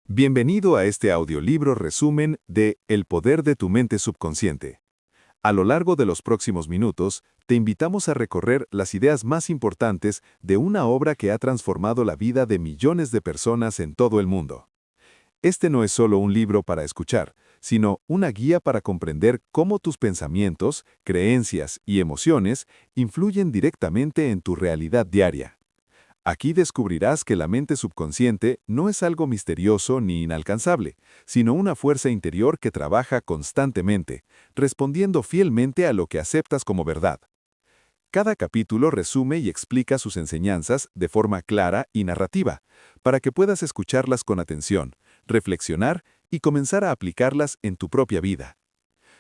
Bienvenido a este audiolibro resumen de El poder de tu mente subconsciente. A lo largo de los próximos minutos, te invitamos a recorrer las ideas más importantes de una obra que ha transformado la vida de millones de personas en todo el mundo. Este no es solo un libro para escuchar, sino una guía para comprender cómo tus pensamientos, creencias y emociones influyen directamente en tu realidad diaria. Aquí descubrirás que la mente subconsciente no es algo misterioso ni inalcanzable, sino una fuerza interior que trabaja constantemente, respondiendo fielmente a lo que aceptas como verdad. Cada capítulo resume y explica sus enseñanzas de forma clara y narrativa, para que puedas escucharlas con atención, reflexionar y comenzar a aplicarlas en tu propia vida.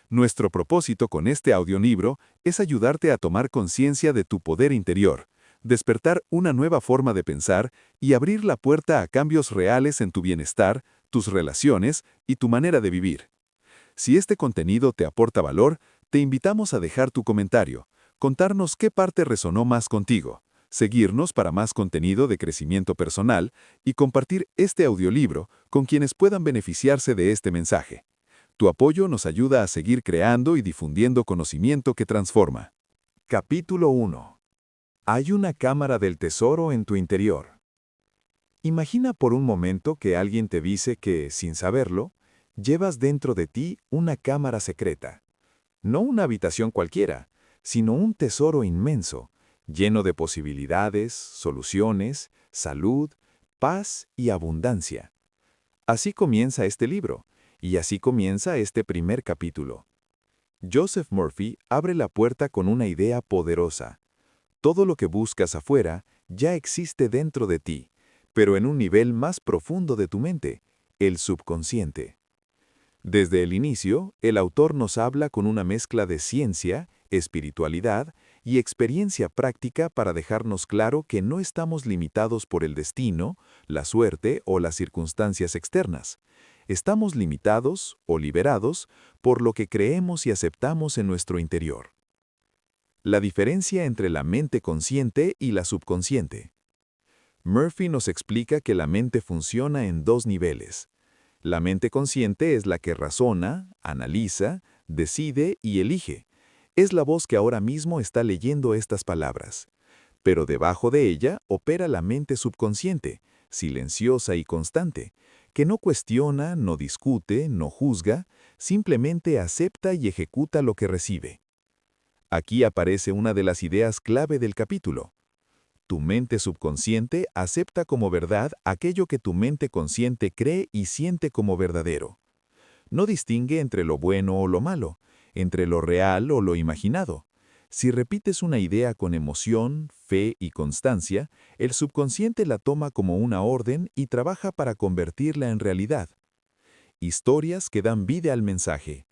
Nuestro propósito con este audiolibro es ayudarte a tomar conciencia de tu poder interior, despertar una nueva forma de pensar y abrir la puerta a cambios reales en tu bienestar, tus relaciones y tu manera de vivir. Si este contenido te aporta valor, te invitamos a dejar tu comentario, contarnos qué parte resonó más contigo, seguirnos para más contenido de crecimiento personal y compartir este audiolibro con quienes puedan beneficiarse de este mensaje. Tu apoyo nos ayuda a seguir creando y difundiendo conocimiento que transforma. Capítulo 1. Hay una cámara del tesoro en tu interior. Imagina por un momento que alguien te dice que, sin saberlo, llevas dentro de ti una cámara secreta. No una habitación cualquiera, sino un tesoro inmenso, lleno de posibilidades, soluciones, salud, paz y abundancia. Así comienza este libro, y así comienza este primer capítulo. Joseph Murphy abre la puerta con una idea poderosa. Todo lo que buscas afuera ya existe dentro de ti, pero en un nivel más profundo de tu mente, el subconsciente. Desde el inicio, el autor nos habla con una mezcla de ciencia, espiritualidad y experiencia práctica para dejarnos claro que no estamos limitados por el destino, la suerte o las circunstancias externas. Estamos limitados o liberados por lo que creemos y aceptamos en nuestro interior. La diferencia entre la mente consciente y la subconsciente. Murphy nos explica que la mente funciona en dos niveles. La mente consciente es la que razona, analiza, decide y elige. Es la voz que ahora mismo está leyendo estas palabras. Pero debajo de ella opera la mente subconsciente, silenciosa y constante, que no cuestiona, no discute, no juzga, simplemente acepta y ejecuta lo que recibe. Aquí aparece una de las ideas clave del capítulo. Tu mente subconsciente acepta como verdad aquello que tu mente consciente cree y siente como verdadero. No distingue entre lo bueno o lo malo, entre lo real o lo imaginado. Si repites una idea con emoción, fe y constancia, el subconsciente la toma como una orden y trabaja para convertirla en realidad. Historias que dan vida al mensaje.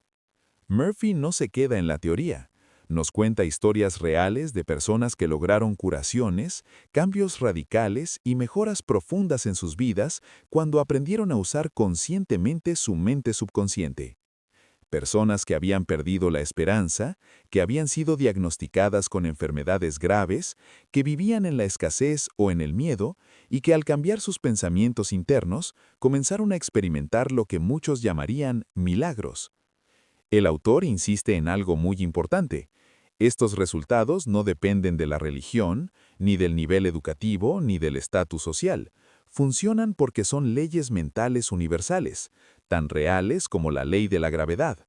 Murphy no se queda en la teoría. Nos cuenta historias reales de personas que lograron curaciones, cambios radicales y mejoras profundas en sus vidas cuando aprendieron a usar conscientemente su mente subconsciente. Personas que habían perdido la esperanza, que habían sido diagnosticadas con enfermedades graves, que vivían en la escasez o en el miedo, y que al cambiar sus pensamientos internos, comenzaron a experimentar lo que muchos llamarían milagros. El autor insiste en algo muy importante. Estos resultados no dependen de la religión, ni del nivel educativo, ni del estatus social. Funcionan porque son leyes mentales universales, tan reales como la ley de la gravedad.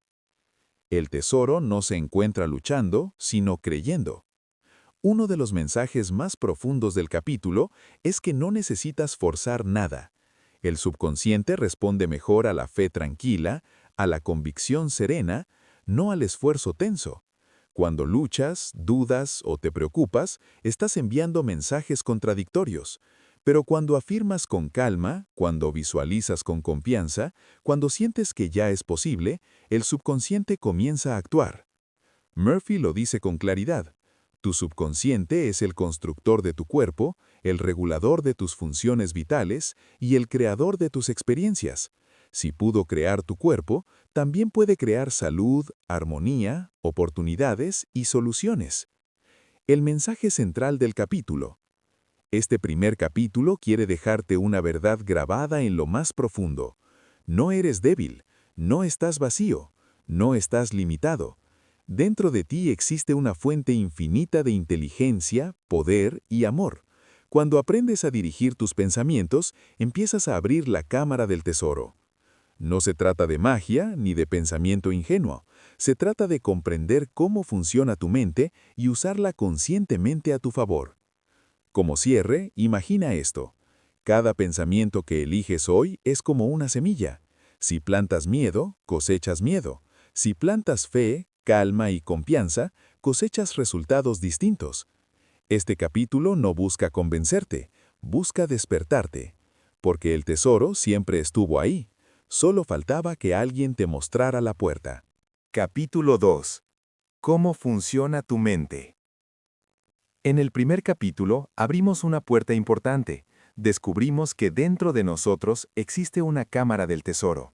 El tesoro no se encuentra luchando, sino creyendo. Uno de los mensajes más profundos del capítulo es que no necesitas forzar nada. El subconsciente responde mejor a la fe tranquila, a la convicción serena, no al esfuerzo tenso. Cuando luchas, dudas o te preocupas, estás enviando mensajes contradictorios. Pero cuando afirmas con calma, cuando visualizas con confianza, cuando sientes que ya es posible, el subconsciente comienza a actuar. Murphy lo dice con claridad. Tu subconsciente es el constructor de tu cuerpo, el regulador de tus funciones vitales y el creador de tus experiencias. Si pudo crear tu cuerpo, también puede crear salud, armonía, oportunidades y soluciones. El mensaje central del capítulo. Este primer capítulo quiere dejarte una verdad grabada en lo más profundo. No eres débil, no estás vacío, no estás limitado. Dentro de ti existe una fuente infinita de inteligencia, poder y amor. Cuando aprendes a dirigir tus pensamientos, empiezas a abrir la cámara del tesoro. No se trata de magia ni de pensamiento ingenuo. Se trata de comprender cómo funciona tu mente y usarla conscientemente a tu favor. Como cierre, imagina esto. Cada pensamiento que eliges hoy es como una semilla. Si plantas miedo, cosechas miedo. Si plantas fe, calma y confianza, cosechas resultados distintos. Este capítulo no busca convencerte, busca despertarte. Porque el tesoro siempre estuvo ahí. Solo faltaba que alguien te mostrara la puerta. Capítulo 2. ¿Cómo funciona tu mente? En el primer capítulo abrimos una puerta importante. Descubrimos que dentro de nosotros existe una cámara del tesoro.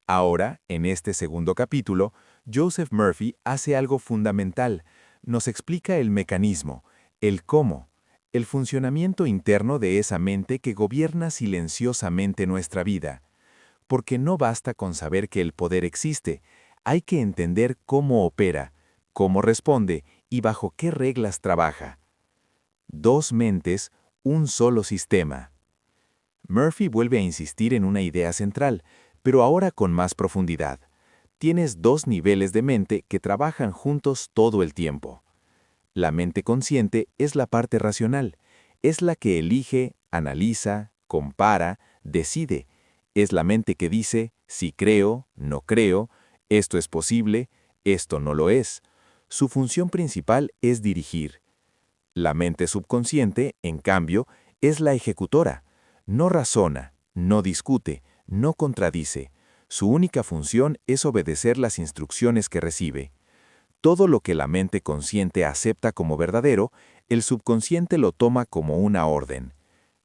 Ahora, en este segundo capítulo, Joseph Murphy hace algo fundamental. Nos explica el mecanismo, el cómo, el funcionamiento interno de esa mente que gobierna silenciosamente nuestra vida. Porque no basta con saber que el poder existe, hay que entender cómo opera, cómo responde y bajo qué reglas trabaja. Dos mentes, un solo sistema. Murphy vuelve a insistir en una idea central, pero ahora con más profundidad. Tienes dos niveles de mente que trabajan juntos todo el tiempo. La mente consciente es la parte racional, es la que elige, analiza, compara, decide. Es la mente que dice, si creo, no creo, esto es posible, esto no lo es. Su función principal es dirigir. La mente subconsciente, en cambio, es la ejecutora. No razona, no discute, no contradice. Su única función es obedecer las instrucciones que recibe. Todo lo que la mente consciente acepta como verdadero, el subconsciente lo toma como una orden.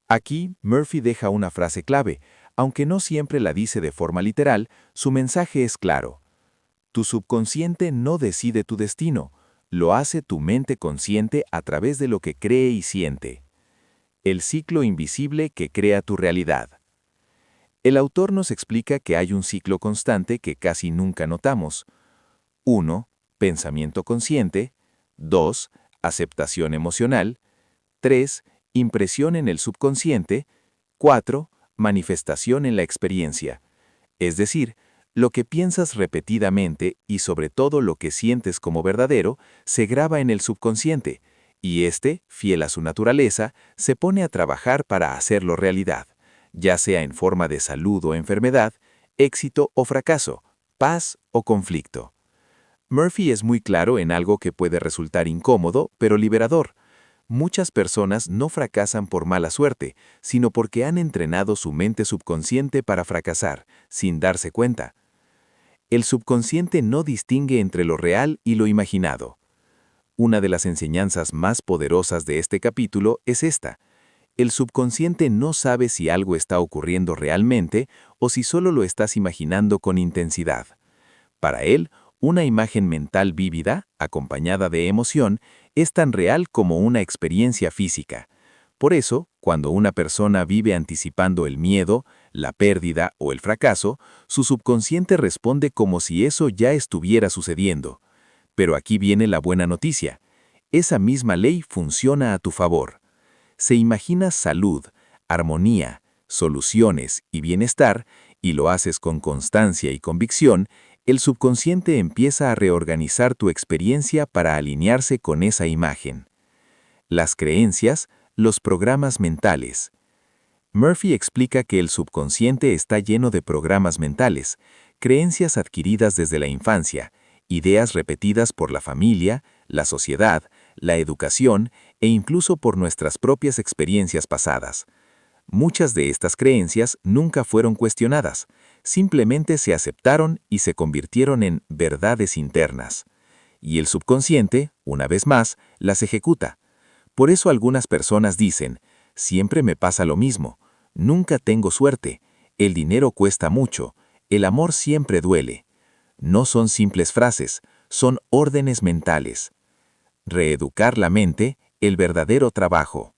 Aquí, Murphy deja una frase clave. Aunque no siempre la dice de forma literal, su mensaje es claro. Tu subconsciente no decide tu destino, lo hace tu mente consciente a través de lo que cree y siente. El ciclo invisible que crea tu realidad. El autor nos explica que hay un ciclo constante que casi nunca notamos. 1. Pensamiento consciente. 2. Aceptación emocional. 3. Impresión en el subconsciente. 4. Manifestación en la experiencia. Es decir, lo que piensas repetidamente y sobre todo lo que sientes como verdadero se graba en el subconsciente, y éste, fiel a su naturaleza, se pone a trabajar para hacerlo realidad, ya sea en forma de salud o enfermedad, éxito o fracaso, paz o conflicto. Murphy es muy claro en algo que puede resultar incómodo, pero liberador. Muchas personas no fracasan por mala suerte, sino porque han entrenado su mente subconsciente para fracasar, sin darse cuenta. El subconsciente no distingue entre lo real y lo imaginado. Una de las enseñanzas más poderosas de este capítulo es esta. El subconsciente no sabe si algo está ocurriendo realmente o si solo lo estás imaginando con intensidad. Para él, una imagen mental vívida, acompañada de emoción, es tan real como una experiencia física. Por eso, cuando una persona vive anticipando el miedo, la pérdida o el fracaso, su subconsciente responde como si eso ya estuviera sucediendo. Pero aquí viene la buena noticia. Esa misma ley funciona a tu favor. Se imagina salud, armonía, soluciones y bienestar, y lo haces con constancia y convicción, el subconsciente empieza a reorganizar tu experiencia para alinearse con esa imagen. Las creencias, los programas mentales. Murphy explica que el subconsciente está lleno de programas mentales, creencias adquiridas desde la infancia, ideas repetidas por la familia, la sociedad, la educación e incluso por nuestras propias experiencias pasadas. Muchas de estas creencias nunca fueron cuestionadas, simplemente se aceptaron y se convirtieron en verdades internas. Y el subconsciente, una vez más, las ejecuta. Por eso algunas personas dicen, siempre me pasa lo mismo, nunca tengo suerte, el dinero cuesta mucho, el amor siempre duele. No son simples frases, son órdenes mentales. Reeducar la mente, el verdadero trabajo.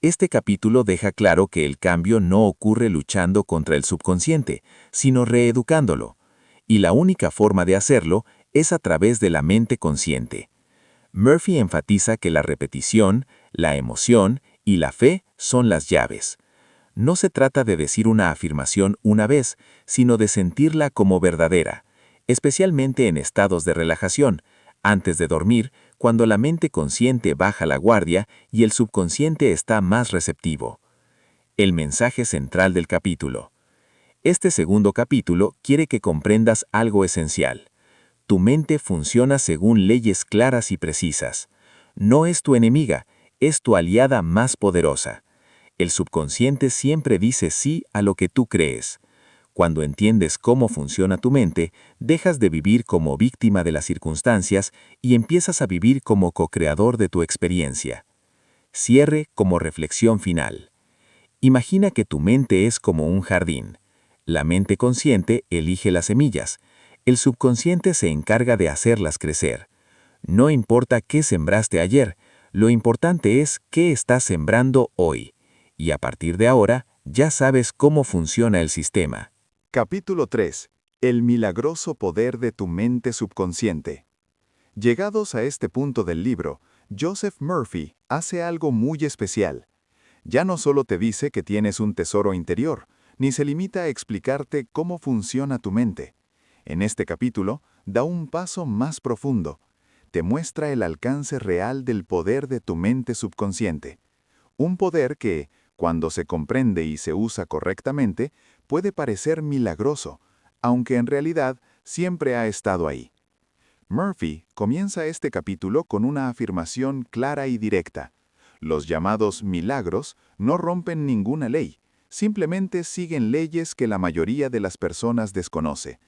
Este capítulo deja claro que el cambio no ocurre luchando contra el subconsciente, sino reeducándolo. Y la única forma de hacerlo es a través de la mente consciente. Murphy enfatiza que la repetición, la emoción y la fe son las llaves. No se trata de decir una afirmación una vez, sino de sentirla como verdadera, especialmente en estados de relajación, antes de dormir, cuando la mente consciente baja la guardia y el subconsciente está más receptivo. El mensaje central del capítulo. Este segundo capítulo quiere que comprendas algo esencial. Tu mente funciona según leyes claras y precisas. No es tu enemiga, es tu aliada más poderosa. El subconsciente siempre dice sí a lo que tú crees. Cuando entiendes cómo funciona tu mente, dejas de vivir como víctima de las circunstancias y empiezas a vivir como co-creador de tu experiencia. Cierre como reflexión final. Imagina que tu mente es como un jardín. La mente consciente elige las semillas. El subconsciente se encarga de hacerlas crecer. No importa qué sembraste ayer, lo importante es qué estás sembrando hoy. Y a partir de ahora, ya sabes cómo funciona el sistema. Capítulo 3. El milagroso poder de tu mente subconsciente. Llegados a este punto del libro, Joseph Murphy hace algo muy especial. Ya no solo te dice que tienes un tesoro interior, ni se limita a explicarte cómo funciona tu mente. En este capítulo, da un paso más profundo. Te muestra el alcance real del poder de tu mente subconsciente. Un poder que, cuando se comprende y se usa correctamente, puede parecer milagroso, aunque en realidad siempre ha estado ahí. Murphy comienza este capítulo con una afirmación clara y directa. Los llamados milagros no rompen ninguna ley, simplemente siguen leyes que la mayoría de las personas desconoce.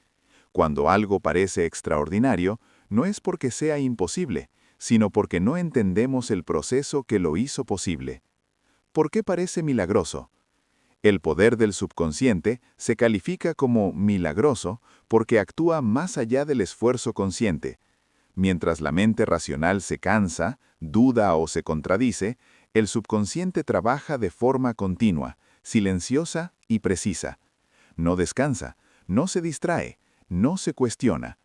Cuando algo parece extraordinario, no es porque sea imposible, sino porque no entendemos el proceso que lo hizo posible. ¿Por qué parece milagroso? El poder del subconsciente se califica como milagroso porque actúa más allá del esfuerzo consciente. Mientras la mente racional se cansa, duda o se contradice, el subconsciente trabaja de forma continua, silenciosa y precisa. No descansa, no se distrae, no se cuestiona.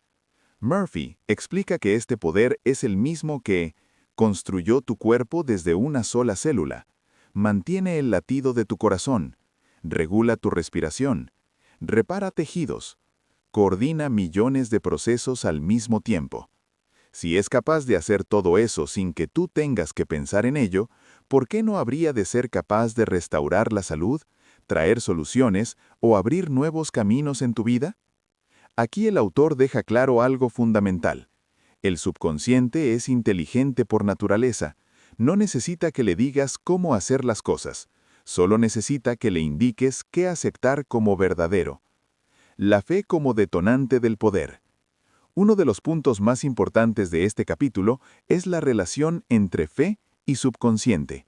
Murphy explica que este poder es el mismo que construyó tu cuerpo desde una sola célula, mantiene el latido de tu corazón, regula tu respiración, repara tejidos, coordina millones de procesos al mismo tiempo. Si es capaz de hacer todo eso sin que tú tengas que pensar en ello, ¿por qué no habría de ser capaz de restaurar la salud, traer soluciones o abrir nuevos caminos en tu vida? Aquí el autor deja claro algo fundamental. El subconsciente es inteligente por naturaleza. No necesita que le digas cómo hacer las cosas. Solo necesita que le indiques qué aceptar como verdadero. La fe como detonante del poder. Uno de los puntos más importantes de este capítulo es la relación entre fe y subconsciente.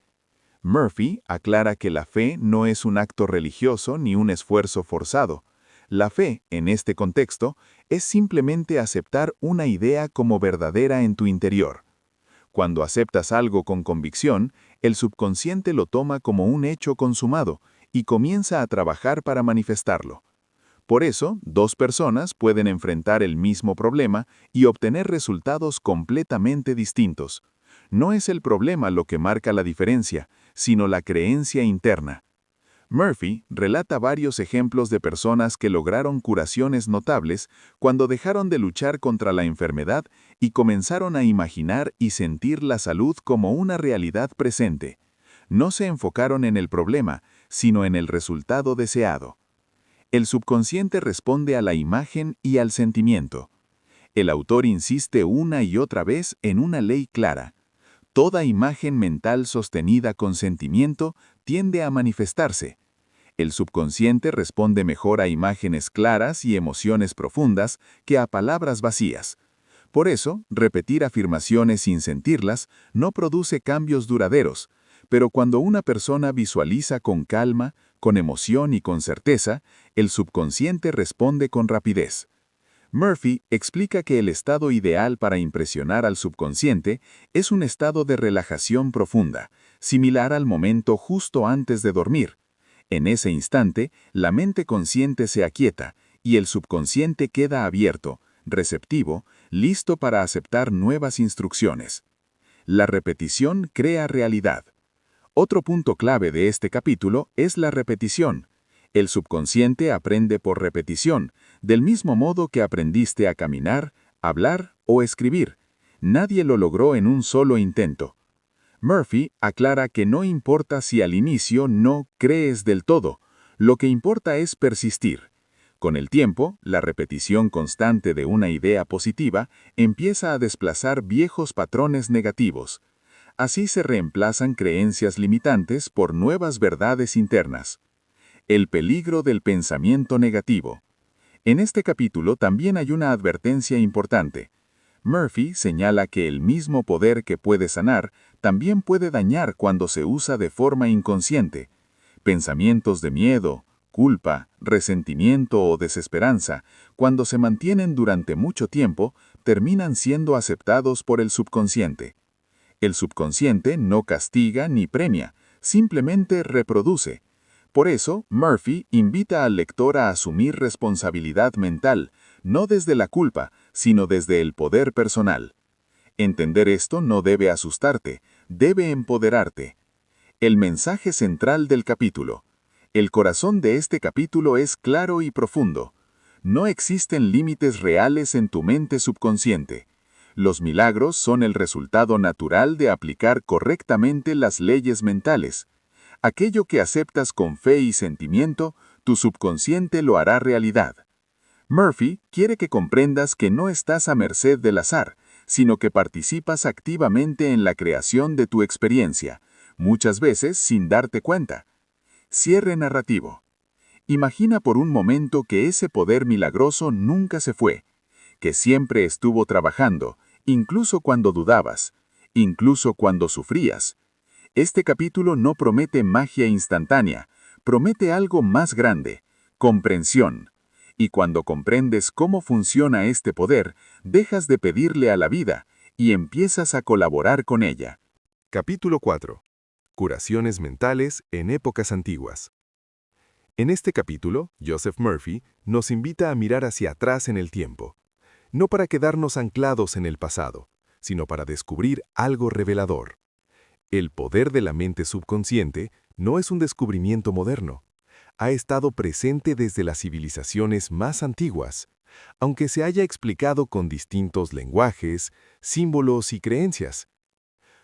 Murphy aclara que la fe no es un acto religioso ni un esfuerzo forzado. La fe, en este contexto, es simplemente aceptar una idea como verdadera en tu interior. Cuando aceptas algo con convicción, el subconsciente lo toma como un hecho consumado y comienza a trabajar para manifestarlo. Por eso, dos personas pueden enfrentar el mismo problema y obtener resultados completamente distintos. No es el problema lo que marca la diferencia, sino la creencia interna. Murphy relata varios ejemplos de personas que lograron curaciones notables cuando dejaron de luchar contra la enfermedad y comenzaron a imaginar y sentir la salud como una realidad presente. No se enfocaron en el problema, sino en el resultado deseado. El subconsciente responde a la imagen y al sentimiento. El autor insiste una y otra vez en una ley clara. Toda imagen mental sostenida con sentimiento tiende a manifestarse. El subconsciente responde mejor a imágenes claras y emociones profundas que a palabras vacías. Por eso, repetir afirmaciones sin sentirlas no produce cambios duraderos, pero cuando una persona visualiza con calma, con emoción y con certeza, el subconsciente responde con rapidez. Murphy explica que el estado ideal para impresionar al subconsciente es un estado de relajación profunda, similar al momento justo antes de dormir. En ese instante, la mente consciente se aquieta y el subconsciente queda abierto, receptivo, listo para aceptar nuevas instrucciones. La repetición crea realidad. Otro punto clave de este capítulo es la repetición. El subconsciente aprende por repetición, del mismo modo que aprendiste a caminar, hablar o escribir. Nadie lo logró en un solo intento. Murphy aclara que no importa si al inicio no crees del todo, lo que importa es persistir. Con el tiempo, la repetición constante de una idea positiva empieza a desplazar viejos patrones negativos. Así se reemplazan creencias limitantes por nuevas verdades internas. El peligro del pensamiento negativo. En este capítulo también hay una advertencia importante. Murphy señala que el mismo poder que puede sanar también puede dañar cuando se usa de forma inconsciente. Pensamientos de miedo, culpa, resentimiento o desesperanza, cuando se mantienen durante mucho tiempo, terminan siendo aceptados por el subconsciente. El subconsciente no castiga ni premia, simplemente reproduce. Por eso, Murphy invita al lector a asumir responsabilidad mental, no desde la culpa, sino desde el poder personal. Entender esto no debe asustarte, debe empoderarte. El mensaje central del capítulo. El corazón de este capítulo es claro y profundo. No existen límites reales en tu mente subconsciente. Los milagros son el resultado natural de aplicar correctamente las leyes mentales. Aquello que aceptas con fe y sentimiento, tu subconsciente lo hará realidad. Murphy quiere que comprendas que no estás a merced del azar, sino que participas activamente en la creación de tu experiencia, muchas veces sin darte cuenta. Cierre narrativo. Imagina por un momento que ese poder milagroso nunca se fue, que siempre estuvo trabajando, incluso cuando dudabas, incluso cuando sufrías. Este capítulo no promete magia instantánea, promete algo más grande, comprensión. Y cuando comprendes cómo funciona este poder, dejas de pedirle a la vida y empiezas a colaborar con ella. Capítulo 4. Curaciones mentales en épocas antiguas. En este capítulo, Joseph Murphy nos invita a mirar hacia atrás en el tiempo, no para quedarnos anclados en el pasado, sino para descubrir algo revelador. El poder de la mente subconsciente no es un descubrimiento moderno. Ha estado presente desde las civilizaciones más antiguas, aunque se haya explicado con distintos lenguajes, símbolos y creencias.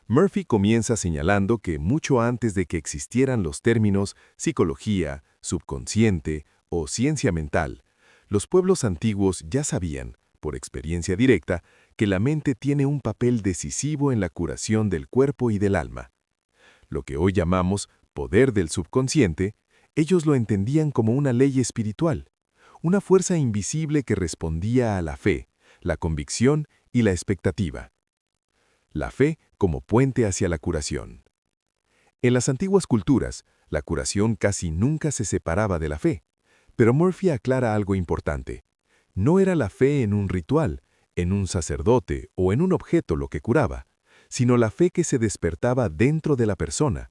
Murphy comienza señalando que mucho antes de que existieran los términos psicología, subconsciente o ciencia mental, los pueblos antiguos ya sabían, por experiencia directa, que la mente tiene un papel decisivo en la curación del cuerpo y del alma. Lo que hoy llamamos poder del subconsciente, ellos lo entendían como una ley espiritual, una fuerza invisible que respondía a la fe, la convicción y la expectativa. La fe como puente hacia la curación. En las antiguas culturas, la curación casi nunca se separaba de la fe, pero Murphy aclara algo importante. No era la fe en un ritual, en un sacerdote o en un objeto lo que curaba, sino la fe que se despertaba dentro de la persona.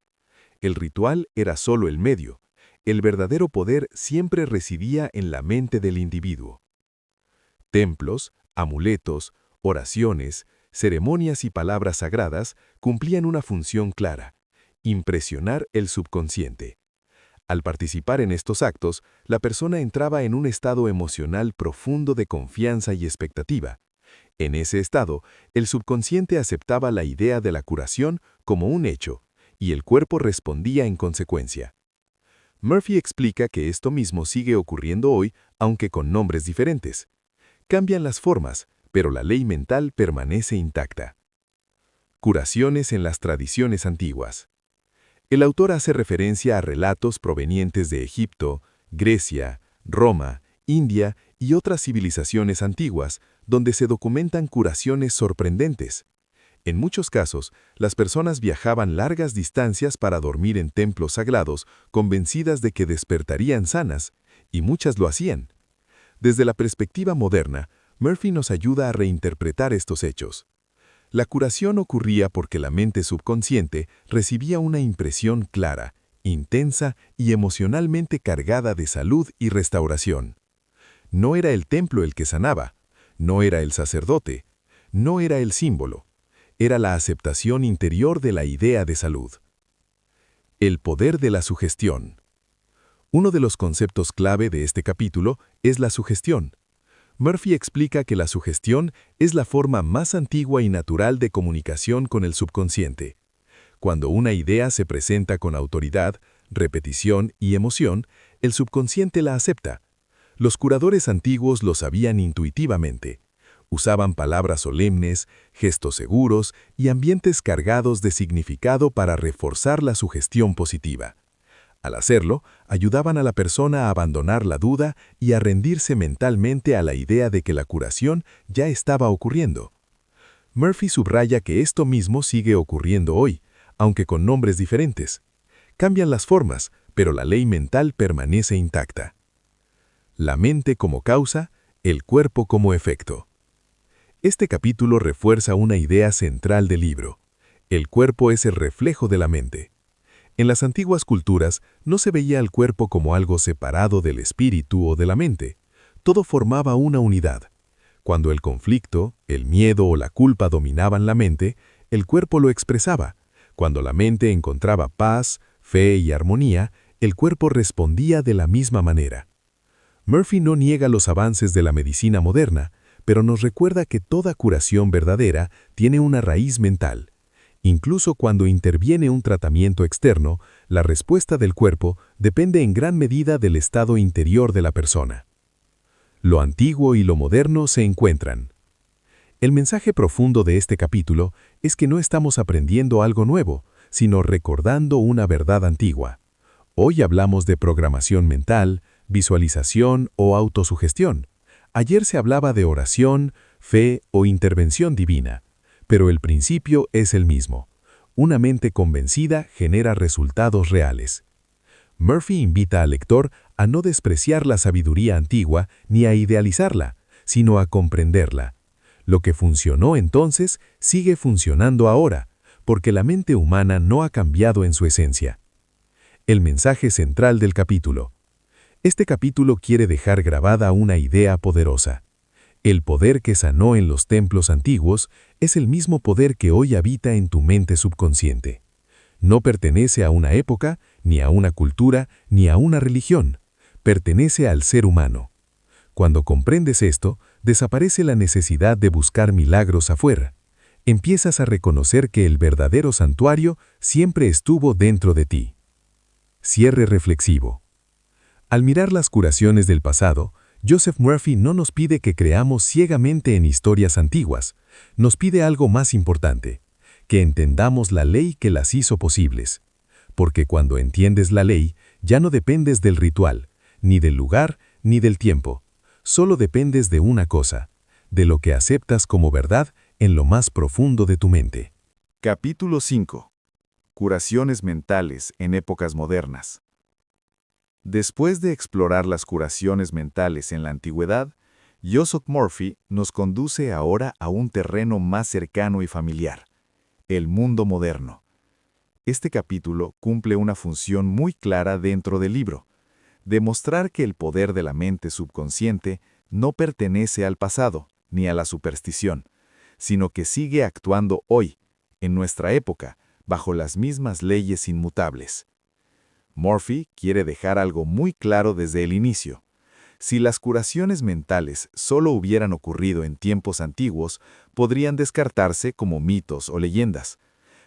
El ritual era solo el medio. El verdadero poder siempre residía en la mente del individuo. Templos, amuletos, oraciones, ceremonias y palabras sagradas cumplían una función clara: impresionar el subconsciente. Al participar en estos actos, la persona entraba en un estado emocional profundo de confianza y expectativa. En ese estado, el subconsciente aceptaba la idea de la curación como un hecho, y el cuerpo respondía en consecuencia. Murphy explica que esto mismo sigue ocurriendo hoy, aunque con nombres diferentes. Cambian las formas, pero la ley mental permanece intacta. Curaciones en las tradiciones antiguas. El autor hace referencia a relatos provenientes de Egipto, Grecia, Roma, India y otras civilizaciones antiguas, donde se documentan curaciones sorprendentes. En muchos casos, las personas viajaban largas distancias para dormir en templos sagrados, convencidas de que despertarían sanas, y muchas lo hacían. Desde la perspectiva moderna, Murphy nos ayuda a reinterpretar estos hechos. La curación ocurría porque la mente subconsciente recibía una impresión clara, intensa y emocionalmente cargada de salud y restauración. No era el templo el que sanaba, no era el sacerdote, no era el símbolo, era la aceptación interior de la idea de salud. El poder de la sugestión. Uno de los conceptos clave de este capítulo es la sugestión. Murphy explica que la sugestión es la forma más antigua y natural de comunicación con el subconsciente. Cuando una idea se presenta con autoridad, repetición y emoción, el subconsciente la acepta. Los curadores antiguos lo sabían intuitivamente. Usaban palabras solemnes, gestos seguros y ambientes cargados de significado para reforzar la sugestión positiva. Al hacerlo, ayudaban a la persona a abandonar la duda y a rendirse mentalmente a la idea de que la curación ya estaba ocurriendo. Murphy subraya que esto mismo sigue ocurriendo hoy, aunque con nombres diferentes. Cambian las formas, pero la ley mental permanece intacta. La mente como causa, el cuerpo como efecto. Este capítulo refuerza una idea central del libro. El cuerpo es el reflejo de la mente. En las antiguas culturas no se veía al cuerpo como algo separado del espíritu o de la mente. Todo formaba una unidad. Cuando el conflicto, el miedo o la culpa dominaban la mente, el cuerpo lo expresaba. Cuando la mente encontraba paz, fe y armonía, el cuerpo respondía de la misma manera. Murphy no niega los avances de la medicina moderna, pero nos recuerda que toda curación verdadera tiene una raíz mental. Incluso cuando interviene un tratamiento externo, la respuesta del cuerpo depende en gran medida del estado interior de la persona. Lo antiguo y lo moderno se encuentran. El mensaje profundo de este capítulo es que no estamos aprendiendo algo nuevo, sino recordando una verdad antigua. Hoy hablamos de programación mental, visualización o autosugestión. Ayer se hablaba de oración, fe o intervención divina. Pero el principio es el mismo. Una mente convencida genera resultados reales. Murphy invita al lector a no despreciar la sabiduría antigua ni a idealizarla, sino a comprenderla. Lo que funcionó entonces sigue funcionando ahora, porque la mente humana no ha cambiado en su esencia. El mensaje central del capítulo. Este capítulo quiere dejar grabada una idea poderosa. El poder que sanó en los templos antiguos es el mismo poder que hoy habita en tu mente subconsciente. No pertenece a una época, ni a una cultura, ni a una religión. Pertenece al ser humano. Cuando comprendes esto, desaparece la necesidad de buscar milagros afuera. Empiezas a reconocer que el verdadero santuario siempre estuvo dentro de ti. Cierre reflexivo. Al mirar las curaciones del pasado, Joseph Murphy no nos pide que creamos ciegamente en historias antiguas, nos pide algo más importante, que entendamos la ley que las hizo posibles. Porque cuando entiendes la ley, ya no dependes del ritual, ni del lugar, ni del tiempo. Solo dependes de una cosa, de lo que aceptas como verdad en lo más profundo de tu mente. Capítulo 5. Curaciones mentales en épocas modernas. Después de explorar las curaciones mentales en la antigüedad, Joseph Murphy nos conduce ahora a un terreno más cercano y familiar, el mundo moderno. Este capítulo cumple una función muy clara dentro del libro, demostrar que el poder de la mente subconsciente no pertenece al pasado ni a la superstición, sino que sigue actuando hoy, en nuestra época, bajo las mismas leyes inmutables. Murphy quiere dejar algo muy claro desde el inicio. Si las curaciones mentales solo hubieran ocurrido en tiempos antiguos, podrían descartarse como mitos o leyendas.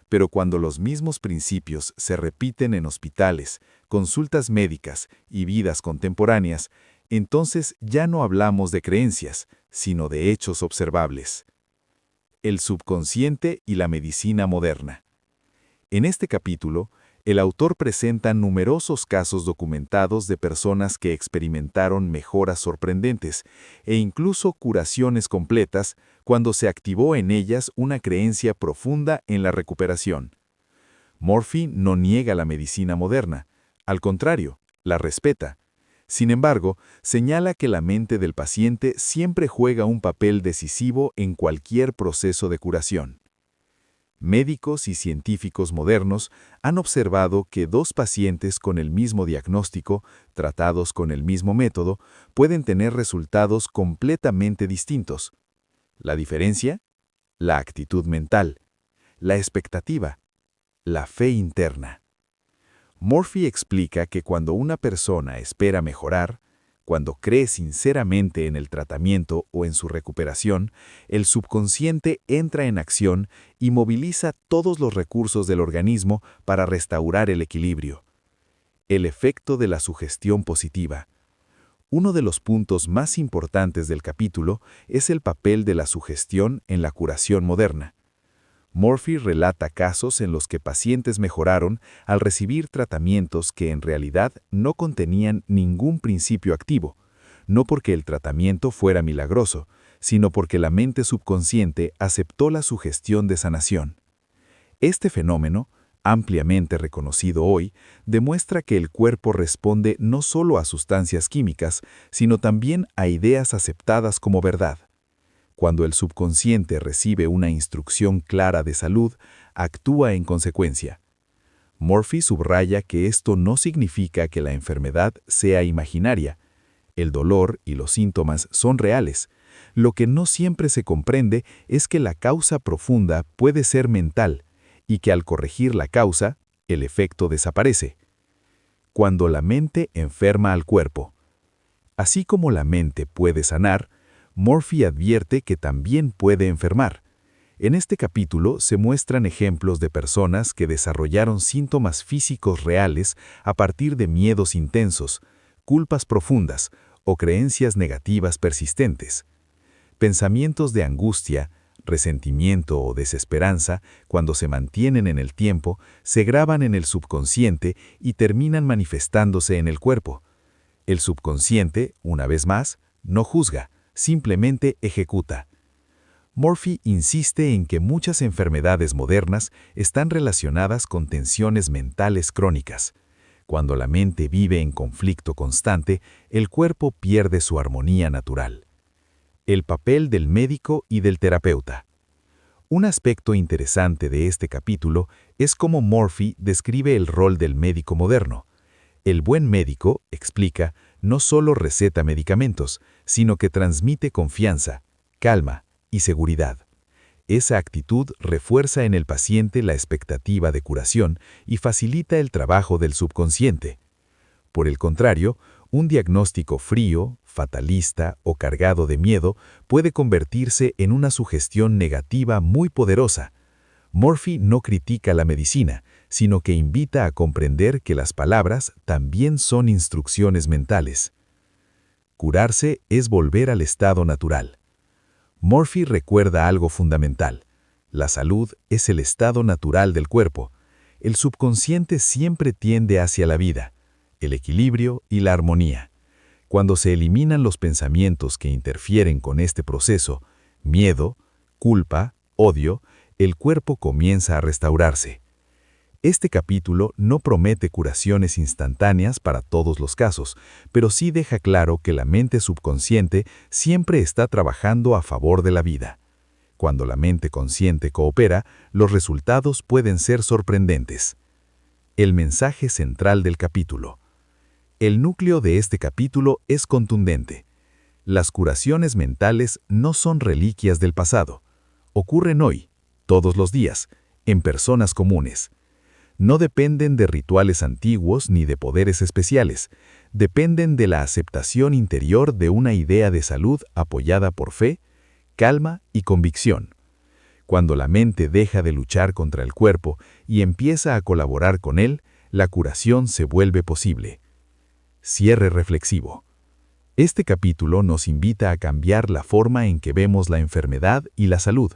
Pero cuando los mismos principios se repiten en hospitales, consultas médicas y vidas contemporáneas, entonces ya no hablamos de creencias, sino de hechos observables. El subconsciente y la medicina moderna. En este capítulo, el autor presenta numerosos casos documentados de personas que experimentaron mejoras sorprendentes e incluso curaciones completas cuando se activó en ellas una creencia profunda en la recuperación. Murphy no niega la medicina moderna, al contrario, la respeta. Sin embargo, señala que la mente del paciente siempre juega un papel decisivo en cualquier proceso de curación. Médicos y científicos modernos han observado que dos pacientes con el mismo diagnóstico, tratados con el mismo método, pueden tener resultados completamente distintos. ¿La diferencia? La actitud mental, la expectativa, la fe interna. Murphy explica que cuando una persona espera mejorar, cuando cree sinceramente en el tratamiento o en su recuperación, el subconsciente entra en acción y moviliza todos los recursos del organismo para restaurar el equilibrio. El efecto de la sugestión positiva. Uno de los puntos más importantes del capítulo es el papel de la sugestión en la curación moderna. Murphy relata casos en los que pacientes mejoraron al recibir tratamientos que en realidad no contenían ningún principio activo, no porque el tratamiento fuera milagroso, sino porque la mente subconsciente aceptó la sugestión de sanación. Este fenómeno, ampliamente reconocido hoy, demuestra que el cuerpo responde no solo a sustancias químicas, sino también a ideas aceptadas como verdad. Cuando el subconsciente recibe una instrucción clara de salud, actúa en consecuencia. Murphy subraya que esto no significa que la enfermedad sea imaginaria. El dolor y los síntomas son reales. Lo que no siempre se comprende es que la causa profunda puede ser mental y que al corregir la causa, el efecto desaparece. Cuando la mente enferma al cuerpo. Así como la mente puede sanar, Murphy advierte que también puede enfermar. En este capítulo se muestran ejemplos de personas que desarrollaron síntomas físicos reales a partir de miedos intensos, culpas profundas o creencias negativas persistentes. Pensamientos de angustia, resentimiento o desesperanza, cuando se mantienen en el tiempo, se graban en el subconsciente y terminan manifestándose en el cuerpo. El subconsciente, una vez más, no juzga, simplemente ejecuta. Murphy insiste en que muchas enfermedades modernas están relacionadas con tensiones mentales crónicas. Cuando la mente vive en conflicto constante, el cuerpo pierde su armonía natural. El papel del médico y del terapeuta. Un aspecto interesante de este capítulo es cómo Murphy describe el rol del médico moderno. El buen médico, explica, no solo receta medicamentos, sino que transmite confianza, calma y seguridad. Esa actitud refuerza en el paciente la expectativa de curación y facilita el trabajo del subconsciente. Por el contrario, un diagnóstico frío, fatalista o cargado de miedo puede convertirse en una sugestión negativa muy poderosa. Murphy no critica la medicina, sino que invita a comprender que las palabras también son instrucciones mentales. Curarse es volver al estado natural. Murphy recuerda algo fundamental. La salud es el estado natural del cuerpo. El subconsciente siempre tiende hacia la vida, el equilibrio y la armonía. Cuando se eliminan los pensamientos que interfieren con este proceso, miedo, culpa, odio, el cuerpo comienza a restaurarse. Este capítulo no promete curaciones instantáneas para todos los casos, pero sí deja claro que la mente subconsciente siempre está trabajando a favor de la vida. Cuando la mente consciente coopera, los resultados pueden ser sorprendentes. El mensaje central del capítulo. El núcleo de este capítulo es contundente. Las curaciones mentales no son reliquias del pasado. Ocurren hoy, todos los días, en personas comunes. No dependen de rituales antiguos ni de poderes especiales. Dependen de la aceptación interior de una idea de salud apoyada por fe, calma y convicción. Cuando la mente deja de luchar contra el cuerpo y empieza a colaborar con él, la curación se vuelve posible. Cierre reflexivo. Este capítulo nos invita a cambiar la forma en que vemos la enfermedad y la salud,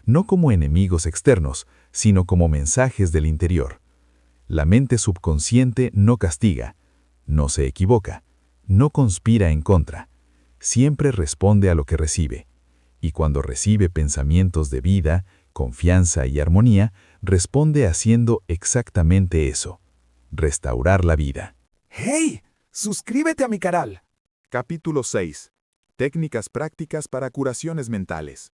no como enemigos externos, sino como mensajes del interior. La mente subconsciente no castiga, no se equivoca, no conspira en contra. Siempre responde a lo que recibe. Y cuando recibe pensamientos de vida, confianza y armonía, responde haciendo exactamente eso: restaurar la vida. ¡Hey! Suscríbete a mi canal. Capítulo 6. Técnicas prácticas para curaciones mentales.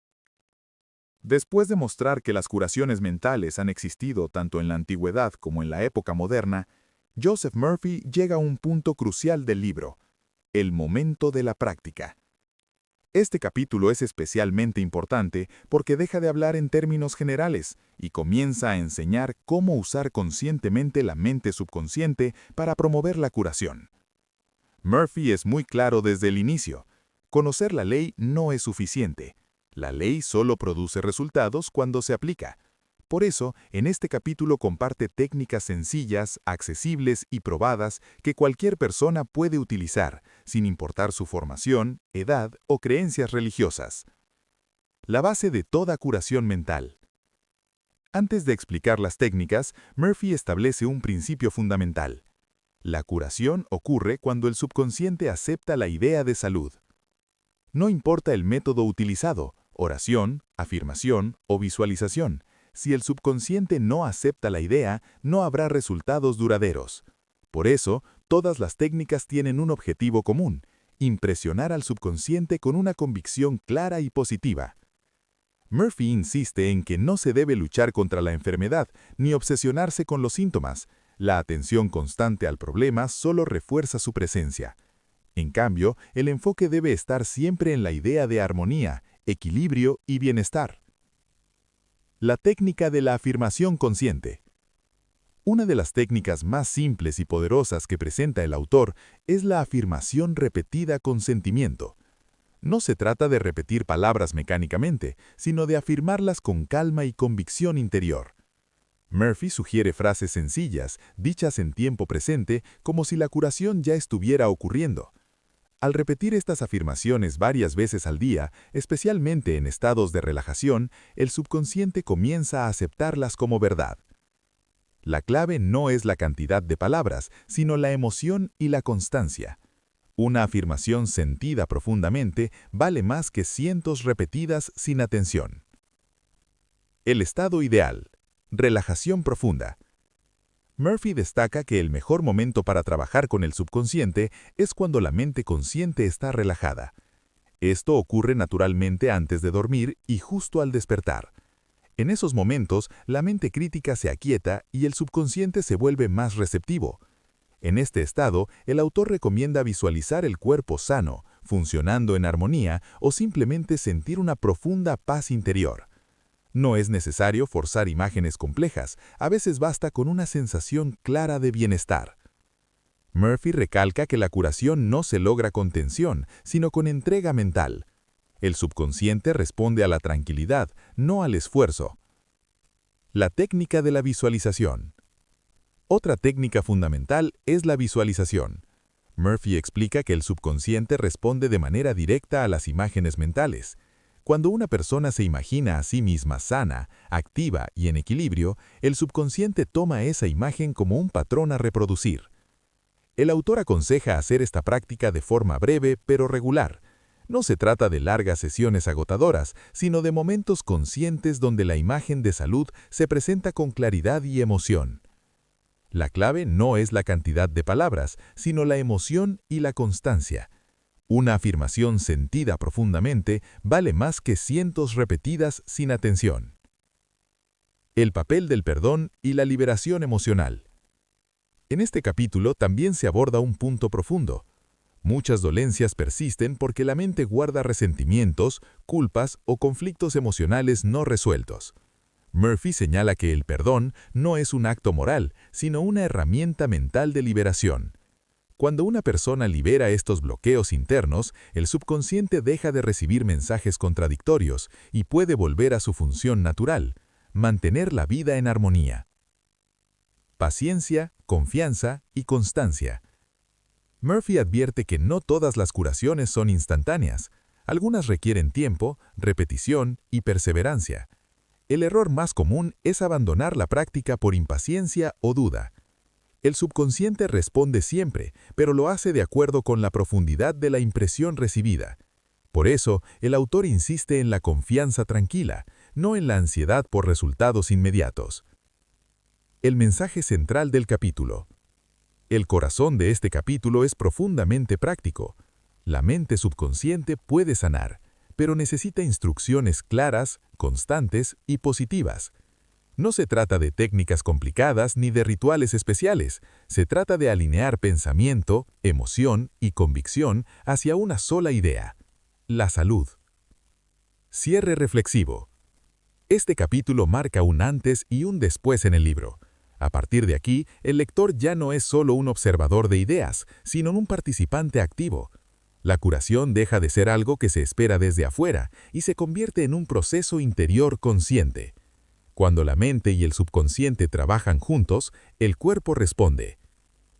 Después de mostrar que las curaciones mentales han existido tanto en la antigüedad como en la época moderna, Joseph Murphy llega a un punto crucial del libro: el momento de la práctica. Este capítulo es especialmente importante porque deja de hablar en términos generales y comienza a enseñar cómo usar conscientemente la mente subconsciente para promover la curación. Murphy es muy claro desde el inicio: conocer la ley no es suficiente. La ley solo produce resultados cuando se aplica. Por eso, en este capítulo comparte técnicas sencillas, accesibles y probadas que cualquier persona puede utilizar, sin importar su formación, edad o creencias religiosas. La base de toda curación mental. Antes de explicar las técnicas, Murphy establece un principio fundamental. La curación ocurre cuando el subconsciente acepta la idea de salud. No importa el método utilizado, oración, afirmación o visualización. Si el subconsciente no acepta la idea, no habrá resultados duraderos. Por eso, todas las técnicas tienen un objetivo común: impresionar al subconsciente con una convicción clara y positiva. Murphy insiste en que no se debe luchar contra la enfermedad ni obsesionarse con los síntomas. La atención constante al problema solo refuerza su presencia. En cambio, el enfoque debe estar siempre en la idea de armonía, equilibrio y bienestar. La técnica de la afirmación consciente. Una de las técnicas más simples y poderosas que presenta el autor es la afirmación repetida con sentimiento. No se trata de repetir palabras mecánicamente, sino de afirmarlas con calma y convicción interior. Murphy sugiere frases sencillas, dichas en tiempo presente, como si la curación ya estuviera ocurriendo. Al repetir estas afirmaciones varias veces al día, especialmente en estados de relajación, el subconsciente comienza a aceptarlas como verdad. La clave no es la cantidad de palabras, sino la emoción y la constancia. Una afirmación sentida profundamente vale más que cientos repetidas sin atención. El estado ideal. Relajación profunda. Murphy destaca que el mejor momento para trabajar con el subconsciente es cuando la mente consciente está relajada. Esto ocurre naturalmente antes de dormir y justo al despertar. En esos momentos, la mente crítica se aquieta y el subconsciente se vuelve más receptivo. En este estado, el autor recomienda visualizar el cuerpo sano, funcionando en armonía o simplemente sentir una profunda paz interior. No es necesario forzar imágenes complejas, a veces basta con una sensación clara de bienestar. Murphy recalca que la curación no se logra con tensión, sino con entrega mental. El subconsciente responde a la tranquilidad, no al esfuerzo. La técnica de la visualización. Otra técnica fundamental es la visualización. Murphy explica que el subconsciente responde de manera directa a las imágenes mentales. Cuando una persona se imagina a sí misma sana, activa y en equilibrio, el subconsciente toma esa imagen como un patrón a reproducir. El autor aconseja hacer esta práctica de forma breve pero regular. No se trata de largas sesiones agotadoras, sino de momentos conscientes donde la imagen de salud se presenta con claridad y emoción. La clave no es la cantidad de palabras, sino la emoción y la constancia. Una afirmación sentida profundamente vale más que cientos repetidas sin atención. El papel del perdón y la liberación emocional. En este capítulo también se aborda un punto profundo. Muchas dolencias persisten porque la mente guarda resentimientos, culpas o conflictos emocionales no resueltos. Murphy señala que el perdón no es un acto moral, sino una herramienta mental de liberación. Cuando una persona libera estos bloqueos internos, el subconsciente deja de recibir mensajes contradictorios y puede volver a su función natural, mantener la vida en armonía. Paciencia, confianza y constancia. Murphy advierte que no todas las curaciones son instantáneas. Algunas requieren tiempo, repetición y perseverancia. El error más común es abandonar la práctica por impaciencia o duda. El subconsciente responde siempre, pero lo hace de acuerdo con la profundidad de la impresión recibida. Por eso, el autor insiste en la confianza tranquila, no en la ansiedad por resultados inmediatos. El mensaje central del capítulo. El corazón de este capítulo es profundamente práctico. La mente subconsciente puede sanar, pero necesita instrucciones claras, constantes y positivas. No se trata de técnicas complicadas ni de rituales especiales, se trata de alinear pensamiento, emoción y convicción hacia una sola idea: la salud. Cierre reflexivo. Este capítulo marca un antes y un después en el libro. A partir de aquí, el lector ya no es solo un observador de ideas, sino un participante activo. La curación deja de ser algo que se espera desde afuera y se convierte en un proceso interior consciente. Cuando la mente y el subconsciente trabajan juntos, el cuerpo responde.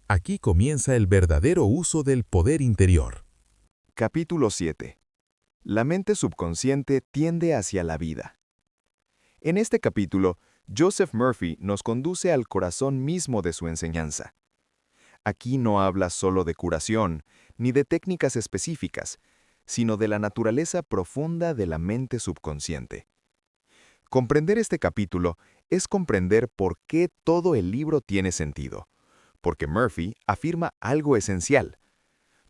Aquí comienza el verdadero uso del poder interior. Capítulo 7. La mente subconsciente tiende hacia la vida. En este capítulo, Joseph Murphy nos conduce al corazón mismo de su enseñanza. Aquí no habla solo de curación, ni de técnicas específicas, sino de la naturaleza profunda de la mente subconsciente. Comprender este capítulo es comprender por qué todo el libro tiene sentido, porque Murphy afirma algo esencial.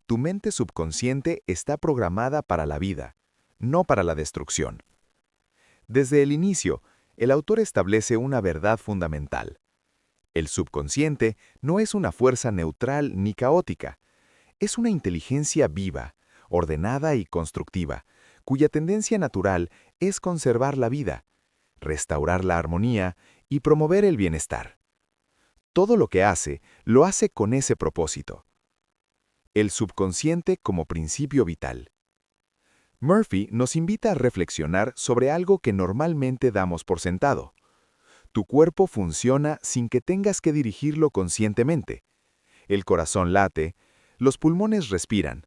Tu mente subconsciente está programada para la vida, no para la destrucción. Desde el inicio, el autor establece una verdad fundamental. El subconsciente no es una fuerza neutral ni caótica. Es una inteligencia viva, ordenada y constructiva, cuya tendencia natural es conservar la vida, restaurar la armonía y promover el bienestar. Todo lo que hace, lo hace con ese propósito. El subconsciente como principio vital. Murphy nos invita a reflexionar sobre algo que normalmente damos por sentado. Tu cuerpo funciona sin que tengas que dirigirlo conscientemente. El corazón late, los pulmones respiran,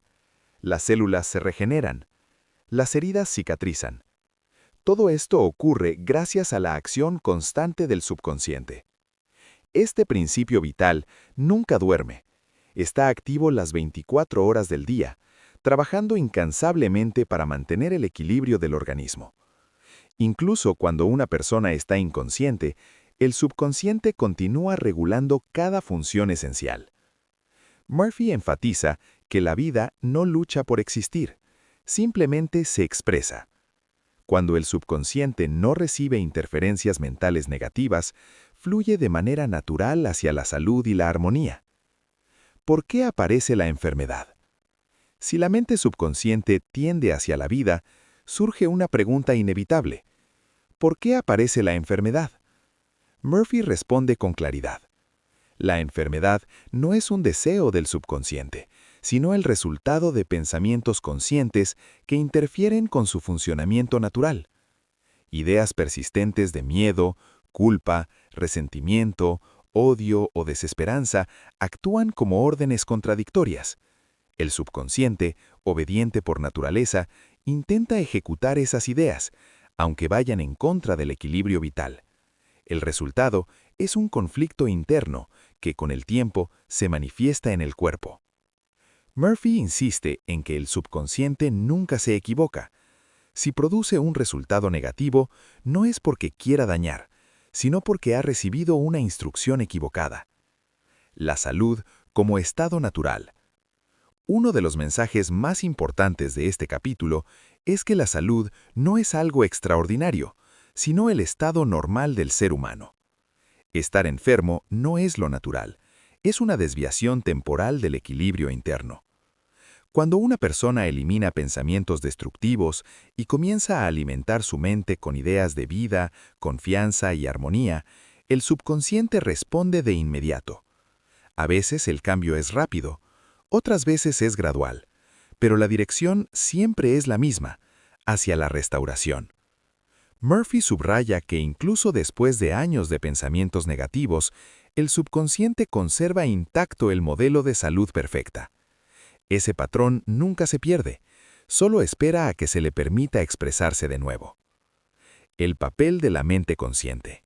las células se regeneran, las heridas cicatrizan. Todo esto ocurre gracias a la acción constante del subconsciente. Este principio vital nunca duerme. Está activo las 24 horas del día, trabajando incansablemente para mantener el equilibrio del organismo. Incluso cuando una persona está inconsciente, el subconsciente continúa regulando cada función esencial. Murphy enfatiza que la vida no lucha por existir, simplemente se expresa. Cuando el subconsciente no recibe interferencias mentales negativas, fluye de manera natural hacia la salud y la armonía. ¿Por qué aparece la enfermedad? Si la mente subconsciente tiende hacia la vida, surge una pregunta inevitable. ¿Por qué aparece la enfermedad? Murphy responde con claridad. La enfermedad no es un deseo del subconsciente, sino el resultado de pensamientos conscientes que interfieren con su funcionamiento natural. Ideas persistentes de miedo, culpa, resentimiento, odio o desesperanza actúan como órdenes contradictorias. El subconsciente, obediente por naturaleza, intenta ejecutar esas ideas, aunque vayan en contra del equilibrio vital. El resultado es un conflicto interno que con el tiempo se manifiesta en el cuerpo. Murphy insiste en que el subconsciente nunca se equivoca. Si produce un resultado negativo, no es porque quiera dañar, sino porque ha recibido una instrucción equivocada. La salud como estado natural. Uno de los mensajes más importantes de este capítulo es que la salud no es algo extraordinario, sino el estado normal del ser humano. Estar enfermo no es lo natural, es una desviación temporal del equilibrio interno. Cuando una persona elimina pensamientos destructivos y comienza a alimentar su mente con ideas de vida, confianza y armonía, el subconsciente responde de inmediato. A veces el cambio es rápido, otras veces es gradual, pero la dirección siempre es la misma, hacia la restauración. Murphy subraya que incluso después de años de pensamientos negativos, el subconsciente conserva intacto el modelo de salud perfecta. Ese patrón nunca se pierde, solo espera a que se le permita expresarse de nuevo. El papel de la mente consciente.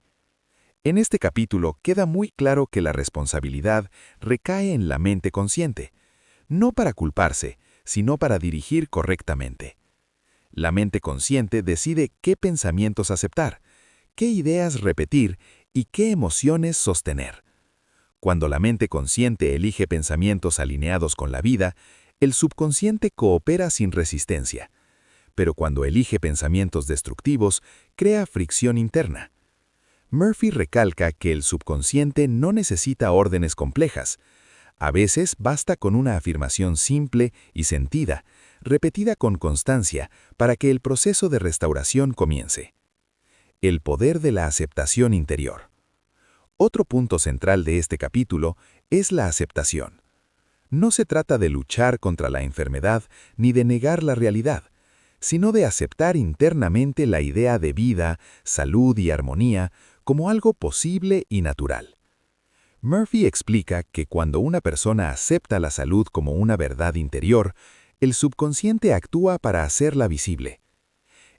En este capítulo queda muy claro que la responsabilidad recae en la mente consciente, no para culparse, sino para dirigir correctamente. La mente consciente decide qué pensamientos aceptar, qué ideas repetir y qué emociones sostener. Cuando la mente consciente elige pensamientos alineados con la vida, el subconsciente coopera sin resistencia. Pero cuando elige pensamientos destructivos, crea fricción interna. Murphy recalca que el subconsciente no necesita órdenes complejas. A veces basta con una afirmación simple y sentida, repetida con constancia, para que el proceso de restauración comience. El poder de la aceptación interior. Otro punto central de este capítulo es la aceptación. No se trata de luchar contra la enfermedad ni de negar la realidad, sino de aceptar internamente la idea de vida, salud y armonía como algo posible y natural. Murphy explica que cuando una persona acepta la salud como una verdad interior, el subconsciente actúa para hacerla visible.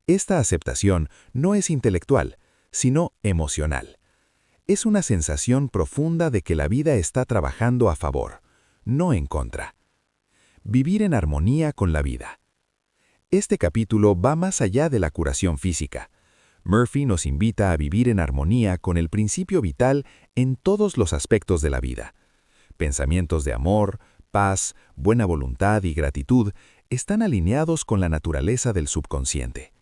Esta aceptación no es intelectual, sino emocional. Es una sensación profunda de que la vida está trabajando a favor, no en contra. Vivir en armonía con la vida. Este capítulo va más allá de la curación física. Murphy nos invita a vivir en armonía con el principio vital en todos los aspectos de la vida. Pensamientos de amor, paz, buena voluntad y gratitud están alineados con la naturaleza del subconsciente.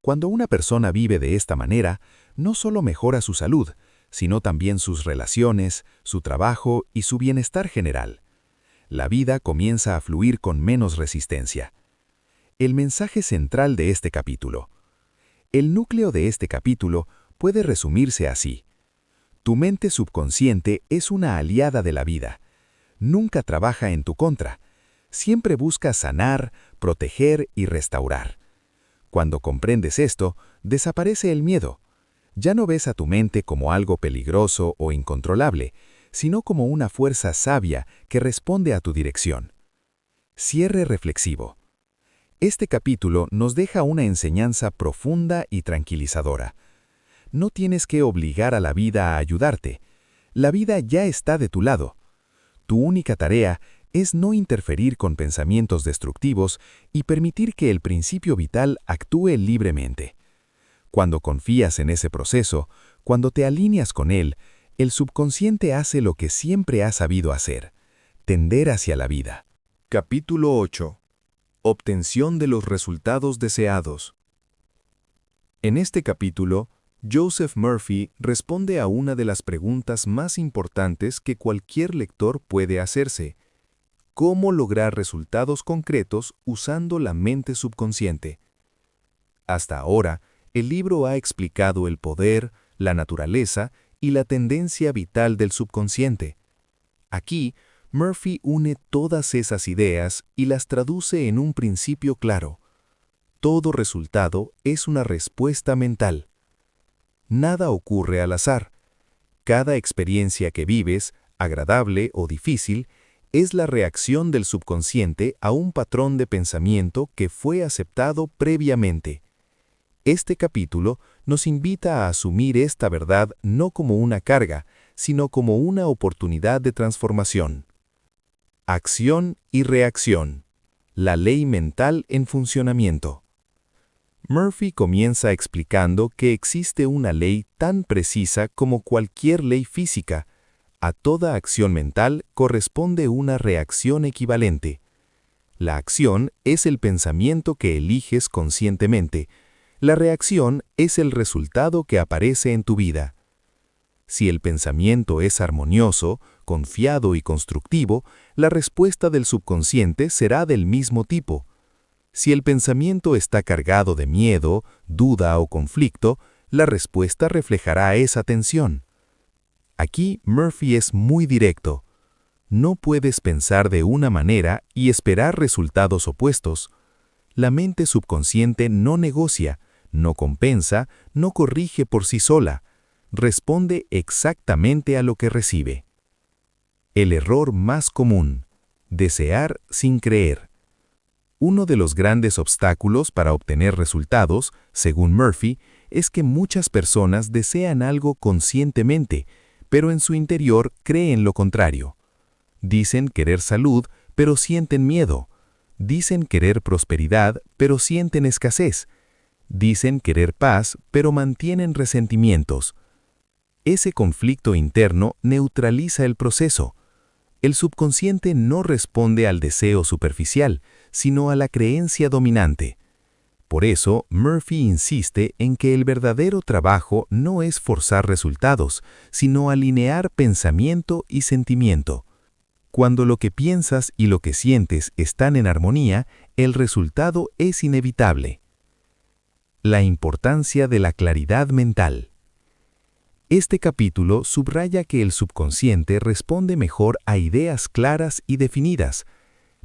Cuando una persona vive de esta manera, no solo mejora su salud, sino también sus relaciones, su trabajo y su bienestar general. La vida comienza a fluir con menos resistencia. El mensaje central de este capítulo. El núcleo de este capítulo puede resumirse así. Tu mente subconsciente es una aliada de la vida. Nunca trabaja en tu contra. Siempre busca sanar, proteger y restaurar. Cuando comprendes esto, desaparece el miedo. Ya no ves a tu mente como algo peligroso o incontrolable, sino como una fuerza sabia que responde a tu dirección. Cierre reflexivo. Este capítulo nos deja una enseñanza profunda y tranquilizadora. No tienes que obligar a la vida a ayudarte. La vida ya está de tu lado. Tu única tarea es no interferir con pensamientos destructivos y permitir que el principio vital actúe libremente. Cuando confías en ese proceso, cuando te alineas con él, el subconsciente hace lo que siempre ha sabido hacer: tender hacia la vida. Capítulo 8. Obtención de los resultados deseados. En este capítulo, Joseph Murphy responde a una de las preguntas más importantes que cualquier lector puede hacerse: ¿cómo lograr resultados concretos usando la mente subconsciente? Hasta ahora, el libro ha explicado el poder, la naturaleza y la tendencia vital del subconsciente. Aquí, Murphy une todas esas ideas y las traduce en un principio claro. Todo resultado es una respuesta mental. Nada ocurre al azar. Cada experiencia que vives, agradable o difícil, es la reacción del subconsciente a un patrón de pensamiento que fue aceptado previamente. Este capítulo nos invita a asumir esta verdad no como una carga, sino como una oportunidad de transformación. Acción y reacción. La ley mental en funcionamiento. Murphy comienza explicando que existe una ley tan precisa como cualquier ley física. A toda acción mental corresponde una reacción equivalente. La acción es el pensamiento que eliges conscientemente. La reacción es el resultado que aparece en tu vida. Si el pensamiento es armonioso, confiado y constructivo, la respuesta del subconsciente será del mismo tipo. Si el pensamiento está cargado de miedo, duda o conflicto, la respuesta reflejará esa tensión. Aquí Murphy es muy directo. No puedes pensar de una manera y esperar resultados opuestos. La mente subconsciente no negocia, no compensa, no corrige por sí sola. Responde exactamente a lo que recibe. El error más común: desear sin creer. Uno de los grandes obstáculos para obtener resultados, según Murphy, es que muchas personas desean algo conscientemente, pero en su interior creen lo contrario. Dicen querer salud, pero sienten miedo. Dicen querer prosperidad, pero sienten escasez. Dicen querer paz, pero mantienen resentimientos. Ese conflicto interno neutraliza el proceso. El subconsciente no responde al deseo superficial, sino a la creencia dominante. Por eso, Murphy insiste en que el verdadero trabajo no es forzar resultados, sino alinear pensamiento y sentimiento. Cuando lo que piensas y lo que sientes están en armonía, el resultado es inevitable. La importancia de la claridad mental. Este capítulo subraya que el subconsciente responde mejor a ideas claras y definidas.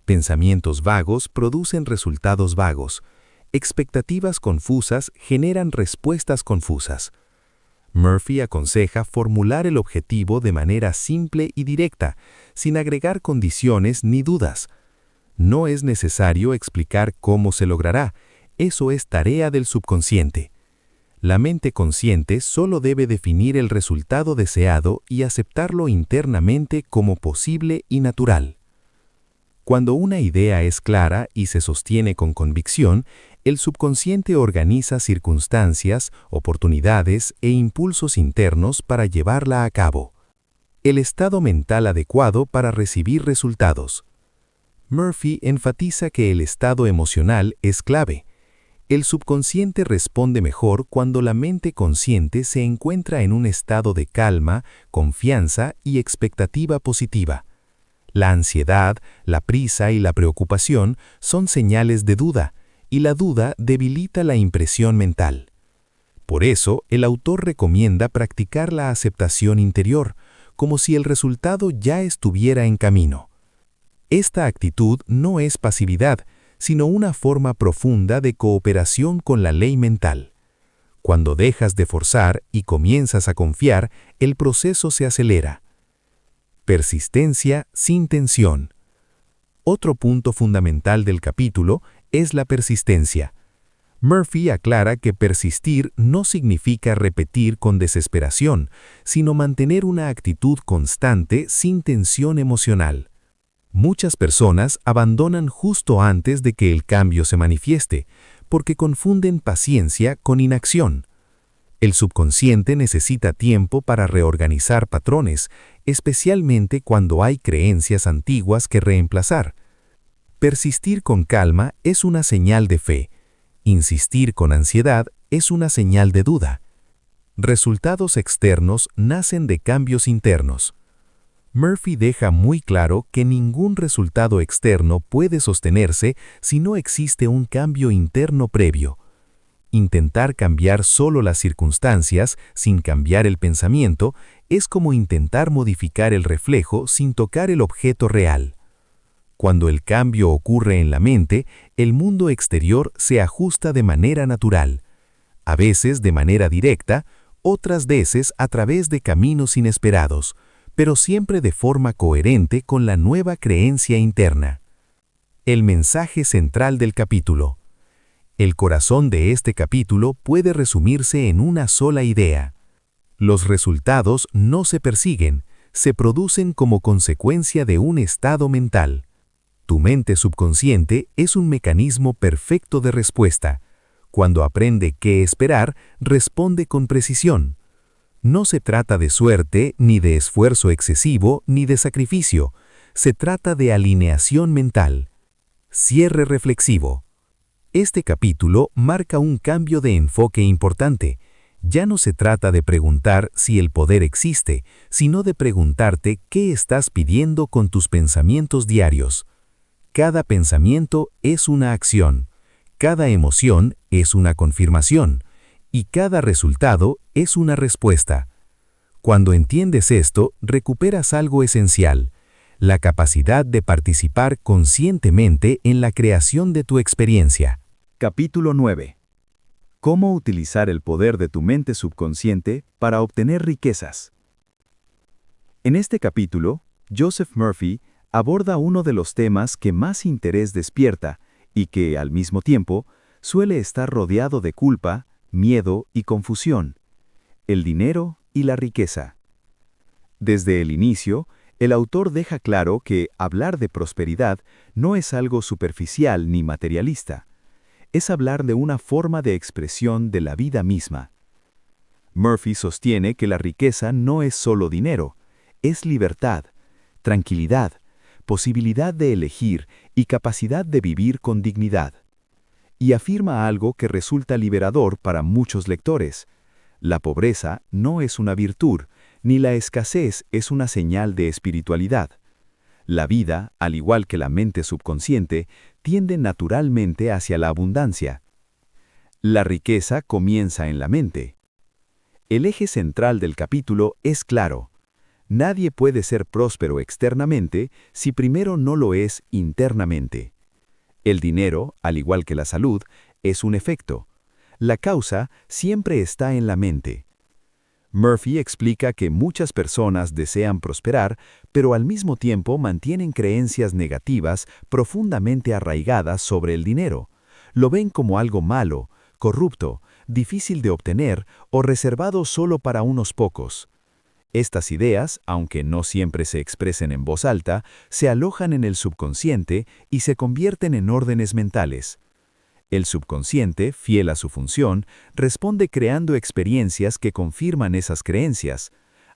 Pensamientos vagos producen resultados vagos. Expectativas confusas generan respuestas confusas. Murphy aconseja formular el objetivo de manera simple y directa, sin agregar condiciones ni dudas. No es necesario explicar cómo se logrará, eso es tarea del subconsciente. La mente consciente solo debe definir el resultado deseado y aceptarlo internamente como posible y natural. Cuando una idea es clara y se sostiene con convicción, el subconsciente organiza circunstancias, oportunidades e impulsos internos para llevarla a cabo. El estado mental adecuado para recibir resultados. Murphy enfatiza que el estado emocional es clave. El subconsciente responde mejor cuando la mente consciente se encuentra en un estado de calma, confianza y expectativa positiva. La ansiedad, la prisa y la preocupación son señales de duda, y la duda debilita la impresión mental. Por eso, el autor recomienda practicar la aceptación interior, como si el resultado ya estuviera en camino. Esta actitud no es pasividad, sino una forma profunda de cooperación con la ley mental. Cuando dejas de forzar y comienzas a confiar, el proceso se acelera. Persistencia sin tensión. Otro punto fundamental del capítulo es la persistencia. Murphy aclara que persistir no significa repetir con desesperación, sino mantener una actitud constante sin tensión emocional. Muchas personas abandonan justo antes de que el cambio se manifieste, porque confunden paciencia con inacción. El subconsciente necesita tiempo para reorganizar patrones, especialmente cuando hay creencias antiguas que reemplazar. Persistir con calma es una señal de fe. Insistir con ansiedad es una señal de duda. Resultados externos nacen de cambios internos. Murphy deja muy claro que ningún resultado externo puede sostenerse si no existe un cambio interno previo. Intentar cambiar solo las circunstancias sin cambiar el pensamiento es como intentar modificar el reflejo sin tocar el objeto real. Cuando el cambio ocurre en la mente, el mundo exterior se ajusta de manera natural, a veces de manera directa, otras veces a través de caminos inesperados, pero siempre de forma coherente con la nueva creencia interna. El mensaje central del capítulo. El corazón de este capítulo puede resumirse en una sola idea. Los resultados no se persiguen, se producen como consecuencia de un estado mental. Tu mente subconsciente es un mecanismo perfecto de respuesta. Cuando aprende qué esperar, responde con precisión. No se trata de suerte, ni de esfuerzo excesivo, ni de sacrificio. Se trata de alineación mental. Cierre reflexivo. Este capítulo marca un cambio de enfoque importante. Ya no se trata de preguntar si el poder existe, sino de preguntarte qué estás pidiendo con tus pensamientos diarios. Cada pensamiento es una acción, cada emoción es una confirmación, y cada resultado es una respuesta. Cuando entiendes esto, recuperas algo esencial, la capacidad de participar conscientemente en la creación de tu experiencia. Capítulo 9. ¿Cómo utilizar el poder de tu mente subconsciente para obtener riquezas? En este capítulo, Joseph Murphy aborda uno de los temas que más interés despierta y que, al mismo tiempo, suele estar rodeado de culpa, miedo y confusión: el dinero y la riqueza. Desde el inicio, el autor deja claro que hablar de prosperidad no es algo superficial ni materialista. Es hablar de una forma de expresión de la vida misma. Murphy sostiene que la riqueza no es solo dinero, es libertad, tranquilidad, posibilidad de elegir y capacidad de vivir con dignidad. Y afirma algo que resulta liberador para muchos lectores. La pobreza no es una virtud, ni la escasez es una señal de espiritualidad. La vida, al igual que la mente subconsciente, tiende naturalmente hacia la abundancia. La riqueza comienza en la mente. El eje central del capítulo es claro. Nadie puede ser próspero externamente si primero no lo es internamente. El dinero, al igual que la salud, es un efecto. La causa siempre está en la mente. Murphy explica que muchas personas desean prosperar, pero al mismo tiempo mantienen creencias negativas profundamente arraigadas sobre el dinero. Lo ven como algo malo, corrupto, difícil de obtener o reservado solo para unos pocos. Estas ideas, aunque no siempre se expresen en voz alta, se alojan en el subconsciente y se convierten en órdenes mentales. El subconsciente, fiel a su función, responde creando experiencias que confirman esas creencias.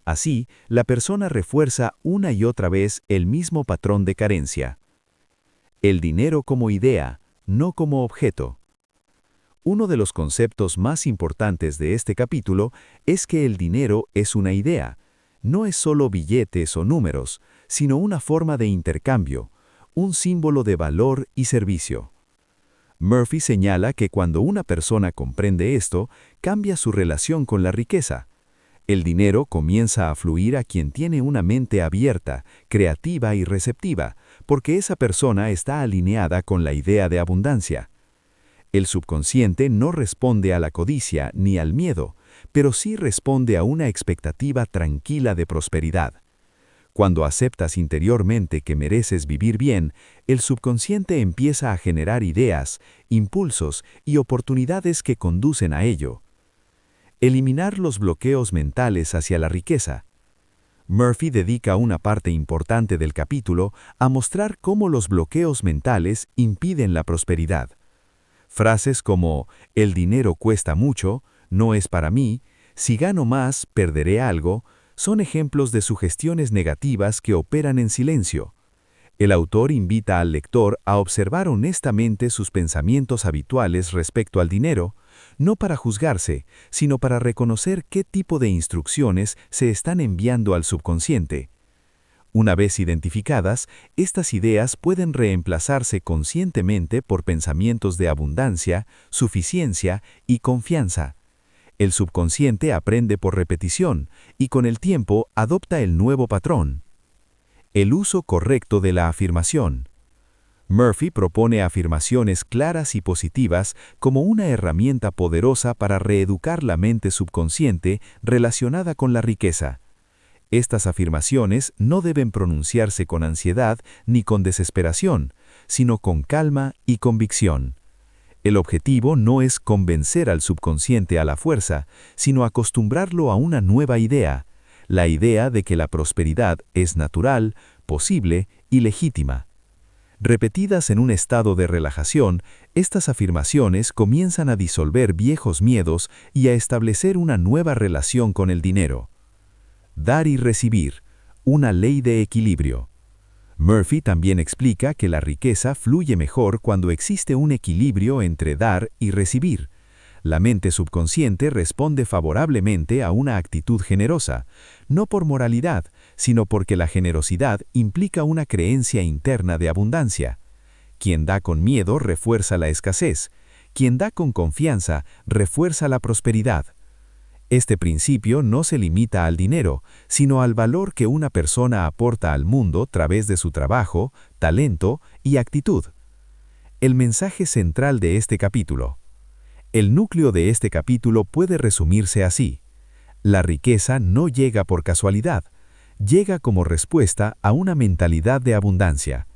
Así, la persona refuerza una y otra vez el mismo patrón de carencia. El dinero como idea, no como objeto. Uno de los conceptos más importantes de este capítulo es que el dinero es una idea. No es solo billetes o números, sino una forma de intercambio, un símbolo de valor y servicio. Murphy señala que cuando una persona comprende esto, cambia su relación con la riqueza. El dinero comienza a fluir a quien tiene una mente abierta, creativa y receptiva, porque esa persona está alineada con la idea de abundancia. El subconsciente no responde a la codicia ni al miedo, pero sí responde a una expectativa tranquila de prosperidad. Cuando aceptas interiormente que mereces vivir bien, el subconsciente empieza a generar ideas, impulsos y oportunidades que conducen a ello. Eliminar los bloqueos mentales hacia la riqueza. Murphy dedica una parte importante del capítulo a mostrar cómo los bloqueos mentales impiden la prosperidad. Frases como «el dinero cuesta mucho», «no es para mí», «si gano más, perderé algo», son ejemplos de sugestiones negativas que operan en silencio. El autor invita al lector a observar honestamente sus pensamientos habituales respecto al dinero, no para juzgarse, sino para reconocer qué tipo de instrucciones se están enviando al subconsciente. Una vez identificadas, estas ideas pueden reemplazarse conscientemente por pensamientos de abundancia, suficiencia y confianza. El subconsciente aprende por repetición y con el tiempo adopta el nuevo patrón. El uso correcto de la afirmación. Murphy propone afirmaciones claras y positivas como una herramienta poderosa para reeducar la mente subconsciente relacionada con la riqueza. Estas afirmaciones no deben pronunciarse con ansiedad ni con desesperación, sino con calma y convicción. El objetivo no es convencer al subconsciente a la fuerza, sino acostumbrarlo a una nueva idea, la idea de que la prosperidad es natural, posible y legítima. Repetidas en un estado de relajación, estas afirmaciones comienzan a disolver viejos miedos y a establecer una nueva relación con el dinero. Dar y recibir, una ley de equilibrio. Murphy también explica que la riqueza fluye mejor cuando existe un equilibrio entre dar y recibir. La mente subconsciente responde favorablemente a una actitud generosa, no por moralidad, sino porque la generosidad implica una creencia interna de abundancia. Quien da con miedo refuerza la escasez. Quien da con confianza refuerza la prosperidad. Este principio no se limita al dinero, sino al valor que una persona aporta al mundo a través de su trabajo, talento y actitud. El mensaje central de este capítulo. El núcleo de este capítulo puede resumirse así. La riqueza no llega por casualidad, llega como respuesta a una mentalidad de abundancia.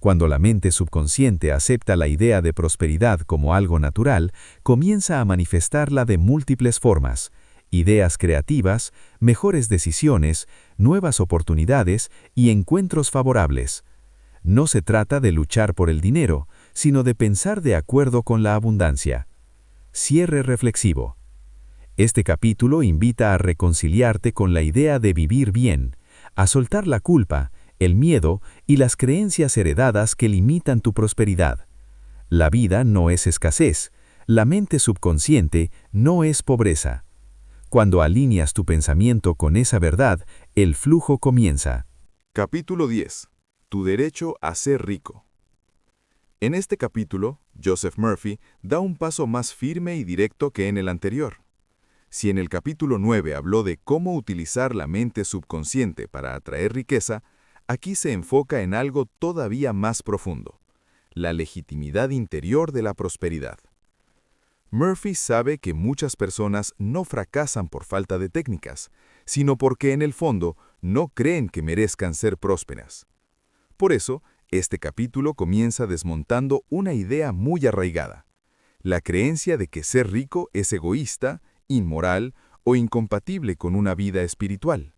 Cuando la mente subconsciente acepta la idea de prosperidad como algo natural, comienza a manifestarla de múltiples formas: ideas creativas, mejores decisiones, nuevas oportunidades y encuentros favorables. No se trata de luchar por el dinero, sino de pensar de acuerdo con la abundancia. Cierre reflexivo. Este capítulo invita a reconciliarte con la idea de vivir bien, a soltar la culpa, el miedo y las creencias heredadas que limitan tu prosperidad. La vida no es escasez, la mente subconsciente no es pobreza. Cuando alineas tu pensamiento con esa verdad, el flujo comienza. Capítulo 10. Tu derecho a ser rico. En este capítulo, Joseph Murphy da un paso más firme y directo que en el anterior. Si en el capítulo 9 habló de cómo utilizar la mente subconsciente para atraer riqueza, aquí se enfoca en algo todavía más profundo: la legitimidad interior de la prosperidad. Murphy sabe que muchas personas no fracasan por falta de técnicas, sino porque en el fondo no creen que merezcan ser prósperas. Por eso, este capítulo comienza desmontando una idea muy arraigada: la creencia de que ser rico es egoísta, inmoral o incompatible con una vida espiritual.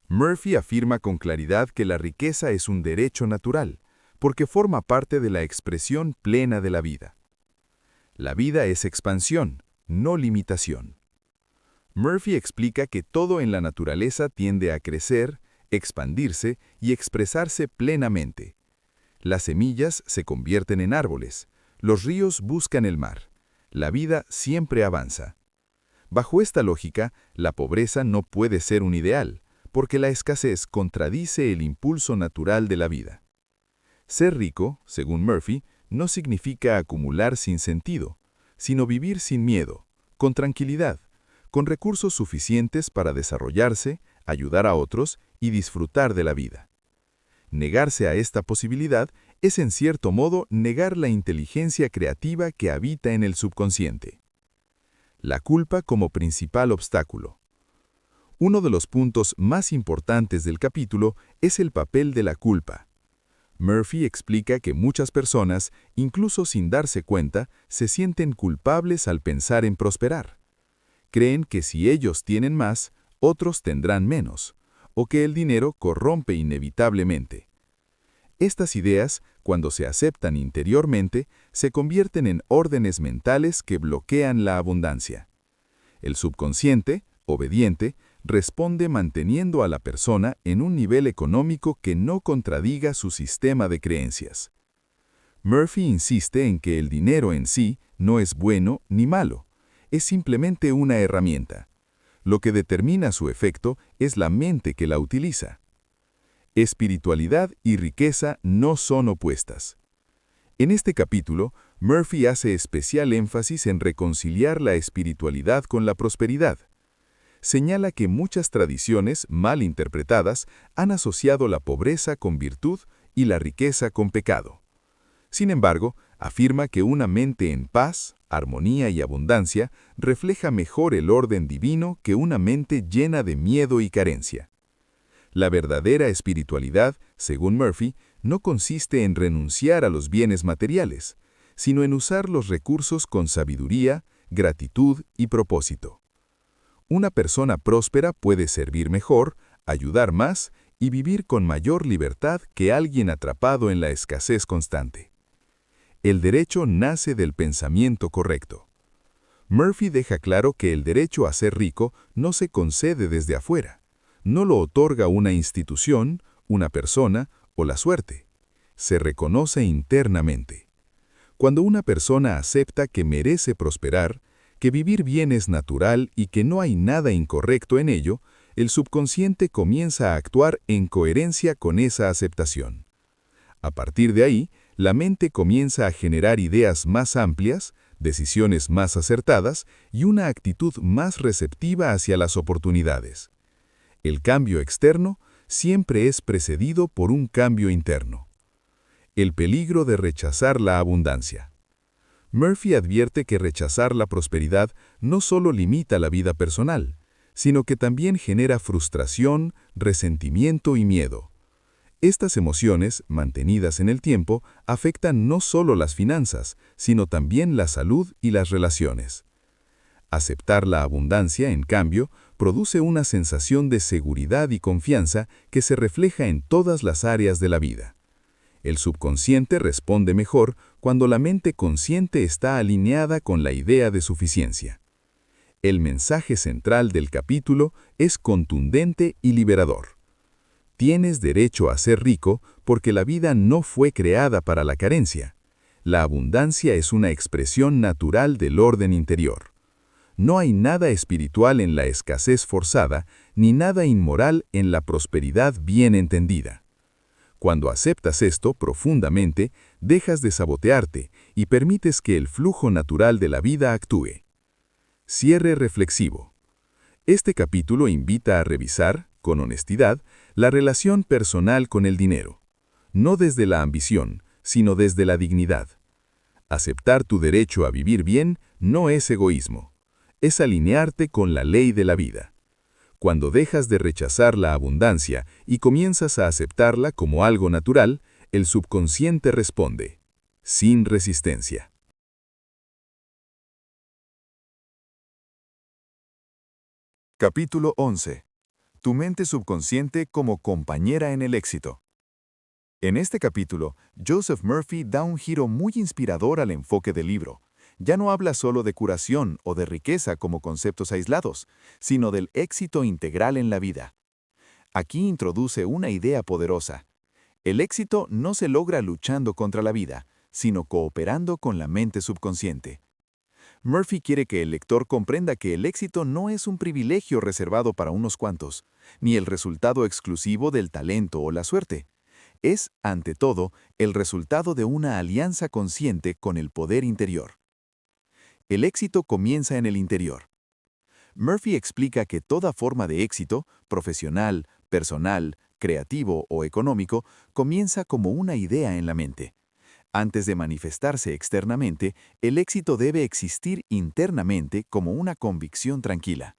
Murphy afirma con claridad que la riqueza es un derecho natural, porque forma parte de la expresión plena de la vida. La vida es expansión, no limitación. Murphy explica que todo en la naturaleza tiende a crecer, expandirse y expresarse plenamente. Las semillas se convierten en árboles, los ríos buscan el mar, la vida siempre avanza. Bajo esta lógica, la pobreza no puede ser un ideal, porque la escasez contradice el impulso natural de la vida. Ser rico, según Murphy, no significa acumular sin sentido, sino vivir sin miedo, con tranquilidad, con recursos suficientes para desarrollarse, ayudar a otros y disfrutar de la vida. Negarse a esta posibilidad es en cierto modo negar la inteligencia creativa que habita en el subconsciente. La culpa como principal obstáculo. Uno de los puntos más importantes del capítulo es el papel de la culpa. Murphy explica que muchas personas, incluso sin darse cuenta, se sienten culpables al pensar en prosperar. Creen que si ellos tienen más, otros tendrán menos, o que el dinero corrompe inevitablemente. Estas ideas, cuando se aceptan interiormente, se convierten en órdenes mentales que bloquean la abundancia. El subconsciente, obediente, responde manteniendo a la persona en un nivel económico que no contradiga su sistema de creencias. Murphy insiste en que el dinero en sí no es bueno ni malo, es simplemente una herramienta. Lo que determina su efecto es la mente que la utiliza. Espiritualidad y riqueza no son opuestas. En este capítulo, Murphy hace especial énfasis en reconciliar la espiritualidad con la prosperidad. Señala que muchas tradiciones, mal interpretadas, han asociado la pobreza con virtud y la riqueza con pecado. Sin embargo, afirma que una mente en paz, armonía y abundancia refleja mejor el orden divino que una mente llena de miedo y carencia. La verdadera espiritualidad, según Murphy, no consiste en renunciar a los bienes materiales, sino en usar los recursos con sabiduría, gratitud y propósito. Una persona próspera puede servir mejor, ayudar más y vivir con mayor libertad que alguien atrapado en la escasez constante. El derecho nace del pensamiento correcto. Murphy deja claro que el derecho a ser rico no se concede desde afuera. No lo otorga una institución, una persona o la suerte. Se reconoce internamente. Cuando una persona acepta que merece prosperar, que vivir bien es natural y que no hay nada incorrecto en ello, el subconsciente comienza a actuar en coherencia con esa aceptación. A partir de ahí, la mente comienza a generar ideas más amplias, decisiones más acertadas y una actitud más receptiva hacia las oportunidades. El cambio externo siempre es precedido por un cambio interno. El peligro de rechazar la abundancia. Murphy advierte que rechazar la prosperidad no solo limita la vida personal, sino que también genera frustración, resentimiento y miedo. Estas emociones, mantenidas en el tiempo, afectan no solo las finanzas, sino también la salud y las relaciones. Aceptar la abundancia, en cambio, produce una sensación de seguridad y confianza que se refleja en todas las áreas de la vida. El subconsciente responde mejor cuando la mente consciente está alineada con la idea de suficiencia. El mensaje central del capítulo es contundente y liberador. Tienes derecho a ser rico porque la vida no fue creada para la carencia. La abundancia es una expresión natural del orden interior. No hay nada espiritual en la escasez forzada, ni nada inmoral en la prosperidad bien entendida. Cuando aceptas esto profundamente, dejas de sabotearte y permites que el flujo natural de la vida actúe. Cierre reflexivo. Este capítulo invita a revisar, con honestidad, la relación personal con el dinero. No desde la ambición, sino desde la dignidad. Aceptar tu derecho a vivir bien no es egoísmo. Es alinearte con la ley de la vida. Cuando dejas de rechazar la abundancia y comienzas a aceptarla como algo natural, el subconsciente responde, sin resistencia. Capítulo 11. Tu mente subconsciente como compañera en el éxito. En este capítulo, Joseph Murphy da un giro muy inspirador al enfoque del libro. Ya no habla solo de curación o de riqueza como conceptos aislados, sino del éxito integral en la vida. Aquí introduce una idea poderosa. El éxito no se logra luchando contra la vida, sino cooperando con la mente subconsciente. Murphy quiere que el lector comprenda que el éxito no es un privilegio reservado para unos cuantos, ni el resultado exclusivo del talento o la suerte. Es, ante todo, el resultado de una alianza consciente con el poder interior. El éxito comienza en el interior. Murphy explica que toda forma de éxito, profesional, personal, creativo o económico, comienza como una idea en la mente. Antes de manifestarse externamente, el éxito debe existir internamente como una convicción tranquila.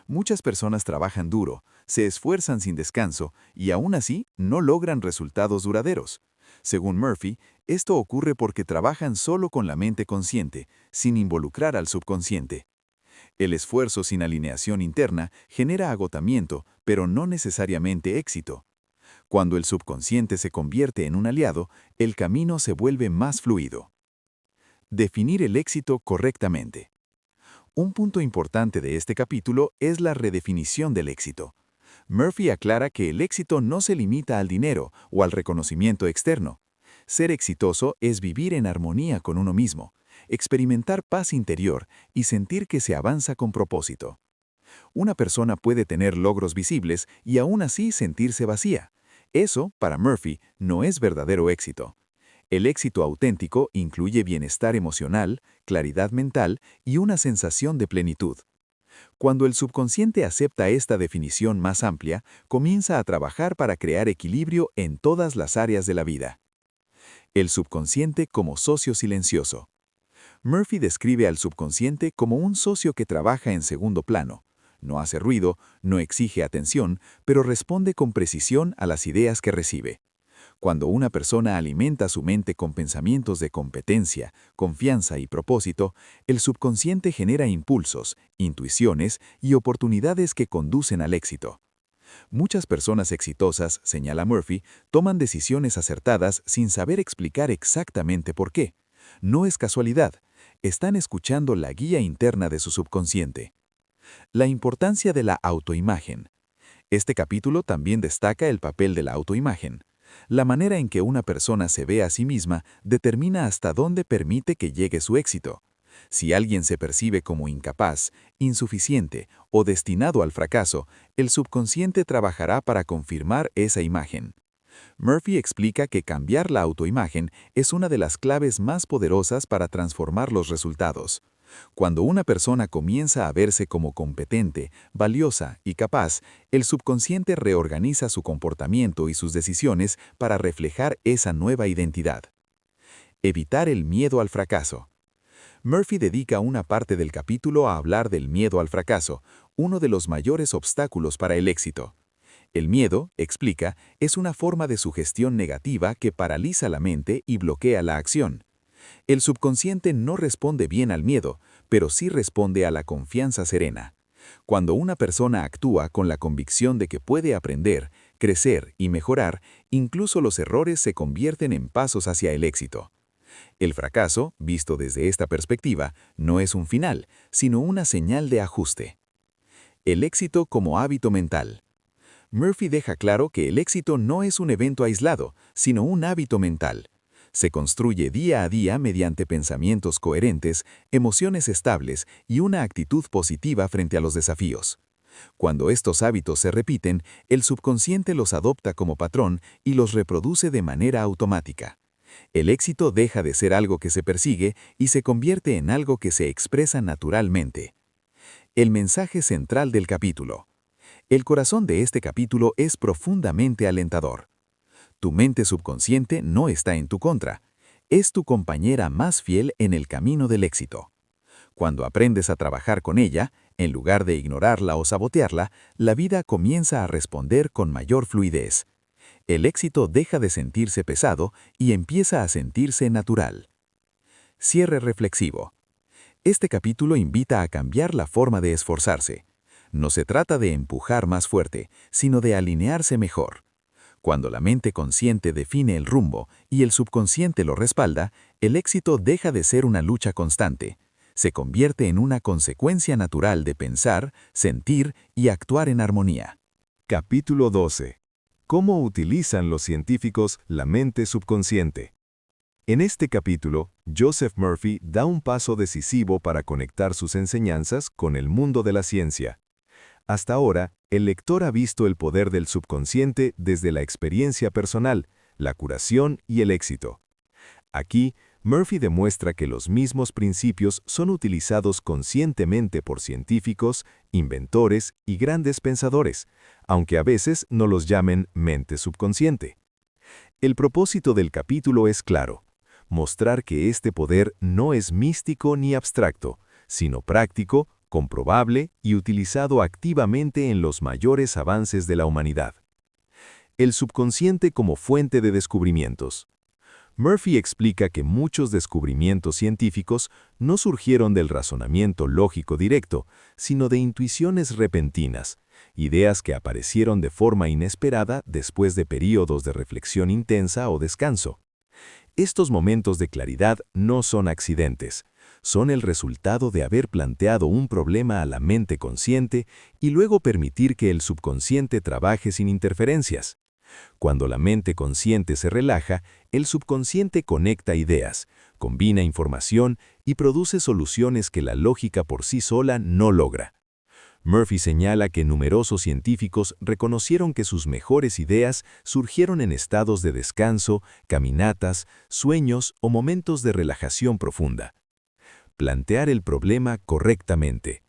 Muchas personas trabajan duro, se esfuerzan sin descanso y aún así no logran resultados duraderos. Según Murphy, esto ocurre porque trabajan solo con la mente consciente, sin involucrar al subconsciente. El esfuerzo sin alineación interna genera agotamiento, pero no necesariamente éxito. Cuando el subconsciente se convierte en un aliado, el camino se vuelve más fluido. Definir el éxito correctamente. Un punto importante de este capítulo es la redefinición del éxito. Murphy aclara que el éxito no se limita al dinero o al reconocimiento externo. Ser exitoso es vivir en armonía con uno mismo, experimentar paz interior y sentir que se avanza con propósito. Una persona puede tener logros visibles y aún así sentirse vacía. Eso, para Murphy, no es verdadero éxito. El éxito auténtico incluye bienestar emocional, claridad mental y una sensación de plenitud. Cuando el subconsciente acepta esta definición más amplia, comienza a trabajar para crear equilibrio en todas las áreas de la vida. El subconsciente como socio silencioso. Murphy describe al subconsciente como un socio que trabaja en segundo plano. No hace ruido, no exige atención, pero responde con precisión a las ideas que recibe. Cuando una persona alimenta su mente con pensamientos de competencia, confianza y propósito, el subconsciente genera impulsos, intuiciones y oportunidades que conducen al éxito. Muchas personas exitosas, señala Murphy, toman decisiones acertadas sin saber explicar exactamente por qué. No es casualidad, están escuchando la guía interna de su subconsciente. La importancia de la autoimagen. Este capítulo también destaca el papel de la autoimagen. La manera en que una persona se ve a sí misma determina hasta dónde permite que llegue su éxito. Si alguien se percibe como incapaz, insuficiente o destinado al fracaso, el subconsciente trabajará para confirmar esa imagen. Murphy explica que cambiar la autoimagen es una de las claves más poderosas para transformar los resultados. Cuando una persona comienza a verse como competente, valiosa y capaz, el subconsciente reorganiza su comportamiento y sus decisiones para reflejar esa nueva identidad. Evitar el miedo al fracaso. Murphy dedica una parte del capítulo a hablar del miedo al fracaso, uno de los mayores obstáculos para el éxito. El miedo, explica, es una forma de sugestión negativa que paraliza la mente y bloquea la acción. El subconsciente no responde bien al miedo, pero sí responde a la confianza serena. Cuando una persona actúa con la convicción de que puede aprender, crecer y mejorar, incluso los errores se convierten en pasos hacia el éxito. El fracaso, visto desde esta perspectiva, no es un final, sino una señal de ajuste. El éxito como hábito mental. Murphy deja claro que el éxito no es un evento aislado, sino un hábito mental. Se construye día a día mediante pensamientos coherentes, emociones estables y una actitud positiva frente a los desafíos. Cuando estos hábitos se repiten, el subconsciente los adopta como patrón y los reproduce de manera automática. El éxito deja de ser algo que se persigue y se convierte en algo que se expresa naturalmente. El mensaje central del capítulo. El corazón de este capítulo es profundamente alentador. Tu mente subconsciente no está en tu contra. Es tu compañera más fiel en el camino del éxito. Cuando aprendes a trabajar con ella, en lugar de ignorarla o sabotearla, la vida comienza a responder con mayor fluidez. El éxito deja de sentirse pesado y empieza a sentirse natural. Cierre reflexivo. Este capítulo invita a cambiar la forma de esforzarse. No se trata de empujar más fuerte, sino de alinearse mejor. Cuando la mente consciente define el rumbo y el subconsciente lo respalda, el éxito deja de ser una lucha constante. Se convierte en una consecuencia natural de pensar, sentir y actuar en armonía. Capítulo 12. ¿Cómo utilizan los científicos la mente subconsciente? En este capítulo, Joseph Murphy da un paso decisivo para conectar sus enseñanzas con el mundo de la ciencia. Hasta ahora, el lector ha visto el poder del subconsciente desde la experiencia personal, la curación y el éxito. Aquí, Murphy demuestra que los mismos principios son utilizados conscientemente por científicos, inventores y grandes pensadores, aunque a veces no los llamen mente subconsciente. El propósito del capítulo es claro: mostrar que este poder no es místico ni abstracto, sino práctico, comprobable y utilizado activamente en los mayores avances de la humanidad. El subconsciente como fuente de descubrimientos. Murphy explica que muchos descubrimientos científicos no surgieron del razonamiento lógico directo, sino de intuiciones repentinas, ideas que aparecieron de forma inesperada después de períodos de reflexión intensa o descanso. Estos momentos de claridad no son accidentes, son el resultado de haber planteado un problema a la mente consciente y luego permitir que el subconsciente trabaje sin interferencias. Cuando la mente consciente se relaja, el subconsciente conecta ideas, combina información y produce soluciones que la lógica por sí sola no logra. Murphy señala que numerosos científicos reconocieron que sus mejores ideas surgieron en estados de descanso, caminatas, sueños o momentos de relajación profunda. Plantear el problema correctamente.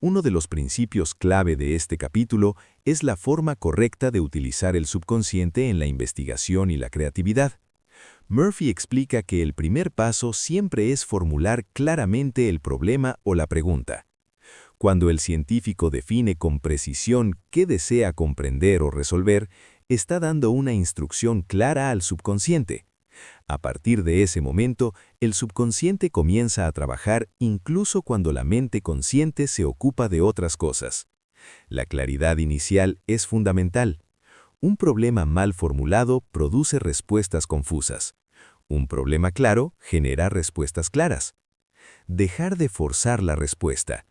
Uno de los principios clave de este capítulo es la forma correcta de utilizar el subconsciente en la investigación y la creatividad. Murphy explica que el primer paso siempre es formular claramente el problema o la pregunta. Cuando el científico define con precisión qué desea comprender o resolver, está dando una instrucción clara al subconsciente. A partir de ese momento, el subconsciente comienza a trabajar incluso cuando la mente consciente se ocupa de otras cosas. La claridad inicial es fundamental. Un problema mal formulado produce respuestas confusas. Un problema claro genera respuestas claras. Dejar de forzar la respuesta.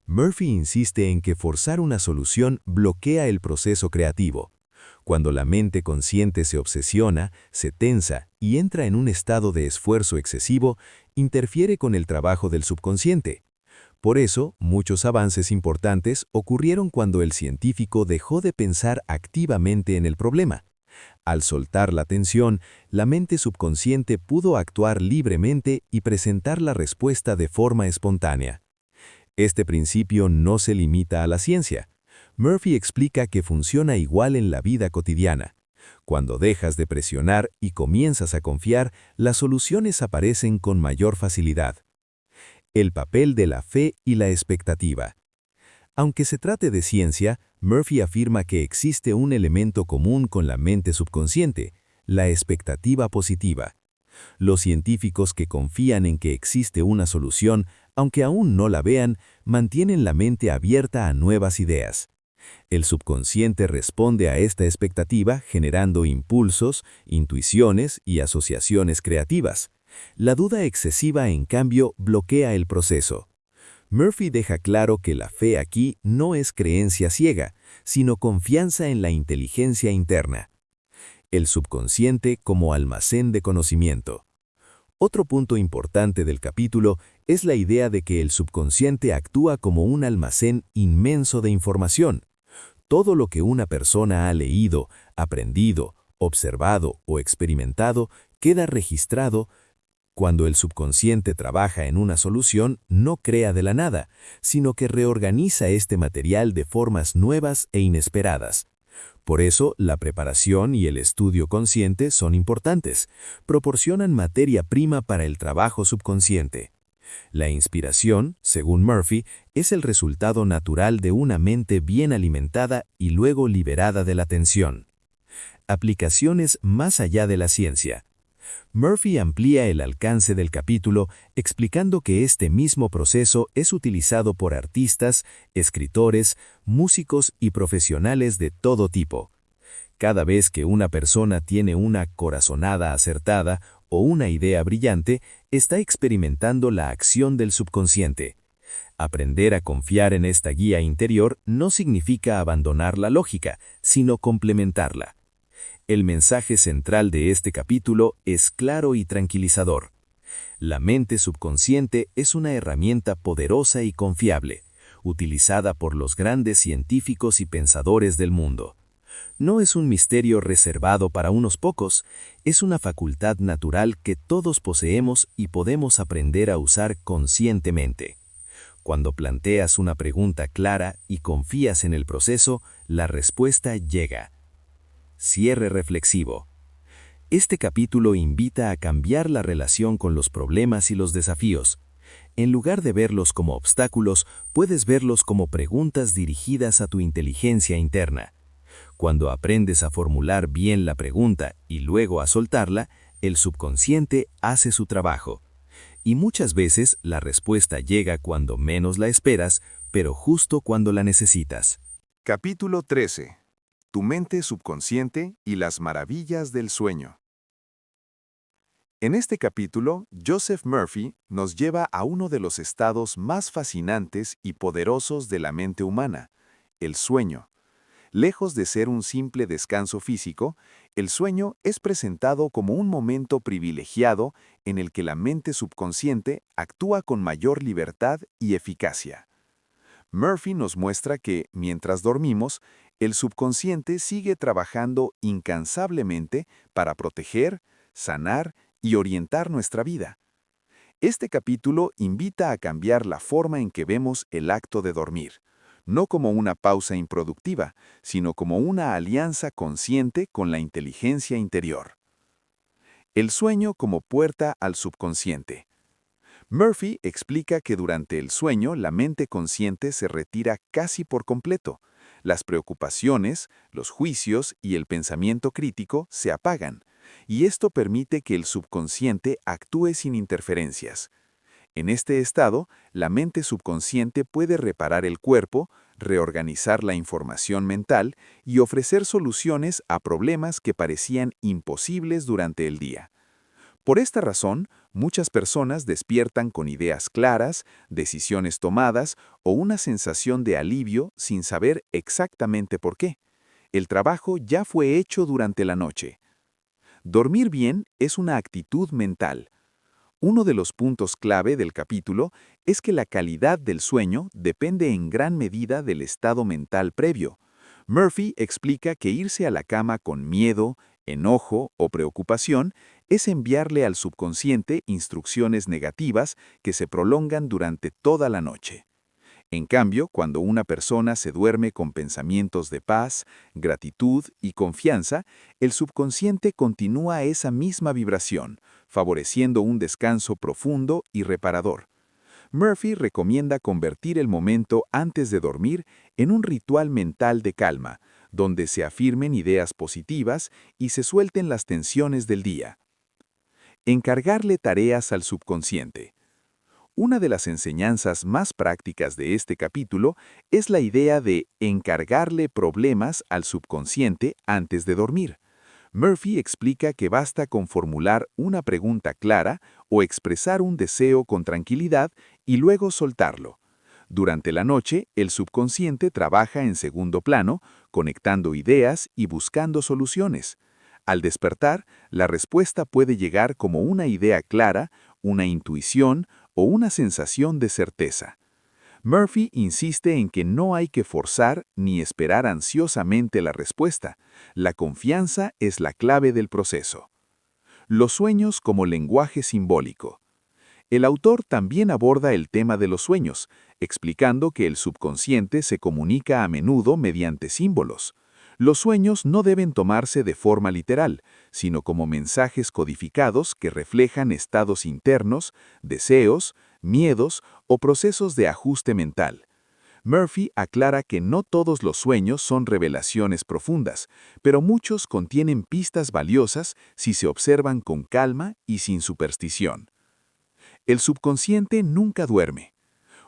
Murphy insiste en que forzar una solución bloquea el proceso creativo. Cuando la mente consciente se obsesiona, se tensa y entra en un estado de esfuerzo excesivo, interfiere con el trabajo del subconsciente. Por eso, muchos avances importantes ocurrieron cuando el científico dejó de pensar activamente en el problema. Al soltar la tensión, la mente subconsciente pudo actuar libremente y presentar la respuesta de forma espontánea. Este principio no se limita a la ciencia. Murphy explica que funciona igual en la vida cotidiana. Cuando dejas de presionar y comienzas a confiar, las soluciones aparecen con mayor facilidad. El papel de la fe y la expectativa. Aunque se trate de ciencia, Murphy afirma que existe un elemento común con la mente subconsciente: la expectativa positiva. Los científicos que confían en que existe una solución, aunque aún no la vean, mantienen la mente abierta a nuevas ideas. El subconsciente responde a esta expectativa generando impulsos, intuiciones y asociaciones creativas. La duda excesiva, en cambio, bloquea el proceso. Murphy deja claro que la fe aquí no es creencia ciega, sino confianza en la inteligencia interna. El subconsciente como almacén de conocimiento. Otro punto importante del capítulo es la idea de que el subconsciente actúa como un almacén inmenso de información. Todo lo que una persona ha leído, aprendido, observado o experimentado queda registrado. Cuando el subconsciente trabaja en una solución, no crea de la nada, sino que reorganiza este material de formas nuevas e inesperadas. Por eso, la preparación y el estudio consciente son importantes. Proporcionan materia prima para el trabajo subconsciente. La inspiración, según Murphy, es el resultado natural de una mente bien alimentada y luego liberada de la tensión. Aplicaciones más allá de la ciencia. Murphy amplía el alcance del capítulo explicando que este mismo proceso es utilizado por artistas, escritores, músicos y profesionales de todo tipo. Cada vez que una persona tiene una corazonada acertada o una idea brillante, está experimentando la acción del subconsciente. Aprender a confiar en esta guía interior no significa abandonar la lógica, sino complementarla. El mensaje central de este capítulo es claro y tranquilizador. La mente subconsciente es una herramienta poderosa y confiable, utilizada por los grandes científicos y pensadores del mundo. No es un misterio reservado para unos pocos, es una facultad natural que todos poseemos y podemos aprender a usar conscientemente. Cuando planteas una pregunta clara y confías en el proceso, la respuesta llega. Cierre reflexivo. Este capítulo invita a cambiar la relación con los problemas y los desafíos. En lugar de verlos como obstáculos, puedes verlos como preguntas dirigidas a tu inteligencia interna. Cuando aprendes a formular bien la pregunta y luego a soltarla, el subconsciente hace su trabajo. Y muchas veces la respuesta llega cuando menos la esperas, pero justo cuando la necesitas. Capítulo 13. Tu mente subconsciente y las maravillas del sueño. En este capítulo, Joseph Murphy nos lleva a uno de los estados más fascinantes y poderosos de la mente humana, el sueño. Lejos de ser un simple descanso físico, el sueño es presentado como un momento privilegiado en el que la mente subconsciente actúa con mayor libertad y eficacia. Murphy nos muestra que, mientras dormimos, el subconsciente sigue trabajando incansablemente para proteger, sanar y orientar nuestra vida. Este capítulo invita a cambiar la forma en que vemos el acto de dormir, no como una pausa improductiva, sino como una alianza consciente con la inteligencia interior. El sueño como puerta al subconsciente. Murphy explica que durante el sueño la mente consciente se retira casi por completo. Las preocupaciones, los juicios y el pensamiento crítico se apagan, y esto permite que el subconsciente actúe sin interferencias. En este estado, la mente subconsciente puede reparar el cuerpo, reorganizar la información mental y ofrecer soluciones a problemas que parecían imposibles durante el día. Por esta razón, muchas personas despiertan con ideas claras, decisiones tomadas o una sensación de alivio sin saber exactamente por qué. El trabajo ya fue hecho durante la noche. Dormir bien es una actitud mental. Uno de los puntos clave del capítulo es que la calidad del sueño depende en gran medida del estado mental previo. Murphy explica que irse a la cama con miedo, enojo o preocupación es enviarle al subconsciente instrucciones negativas que se prolongan durante toda la noche. En cambio, cuando una persona se duerme con pensamientos de paz, gratitud y confianza, el subconsciente continúa esa misma vibración, favoreciendo un descanso profundo y reparador. Murphy recomienda convertir el momento antes de dormir en un ritual mental de calma, donde se afirmen ideas positivas y se suelten las tensiones del día. Encargarle tareas al subconsciente. Una de las enseñanzas más prácticas de este capítulo es la idea de encargarle problemas al subconsciente antes de dormir. Murphy explica que basta con formular una pregunta clara o expresar un deseo con tranquilidad y luego soltarlo. Durante la noche, el subconsciente trabaja en segundo plano, conectando ideas y buscando soluciones. Al despertar, la respuesta puede llegar como una idea clara, una intuición o una sensación de certeza. Murphy insiste en que no hay que forzar ni esperar ansiosamente la respuesta. La confianza es la clave del proceso. Los sueños como lenguaje simbólico. El autor también aborda el tema de los sueños, explicando que el subconsciente se comunica a menudo mediante símbolos. Los sueños no deben tomarse de forma literal, sino como mensajes codificados que reflejan estados internos, deseos, miedos o procesos de ajuste mental. Murphy aclara que no todos los sueños son revelaciones profundas, pero muchos contienen pistas valiosas si se observan con calma y sin superstición. El subconsciente nunca duerme.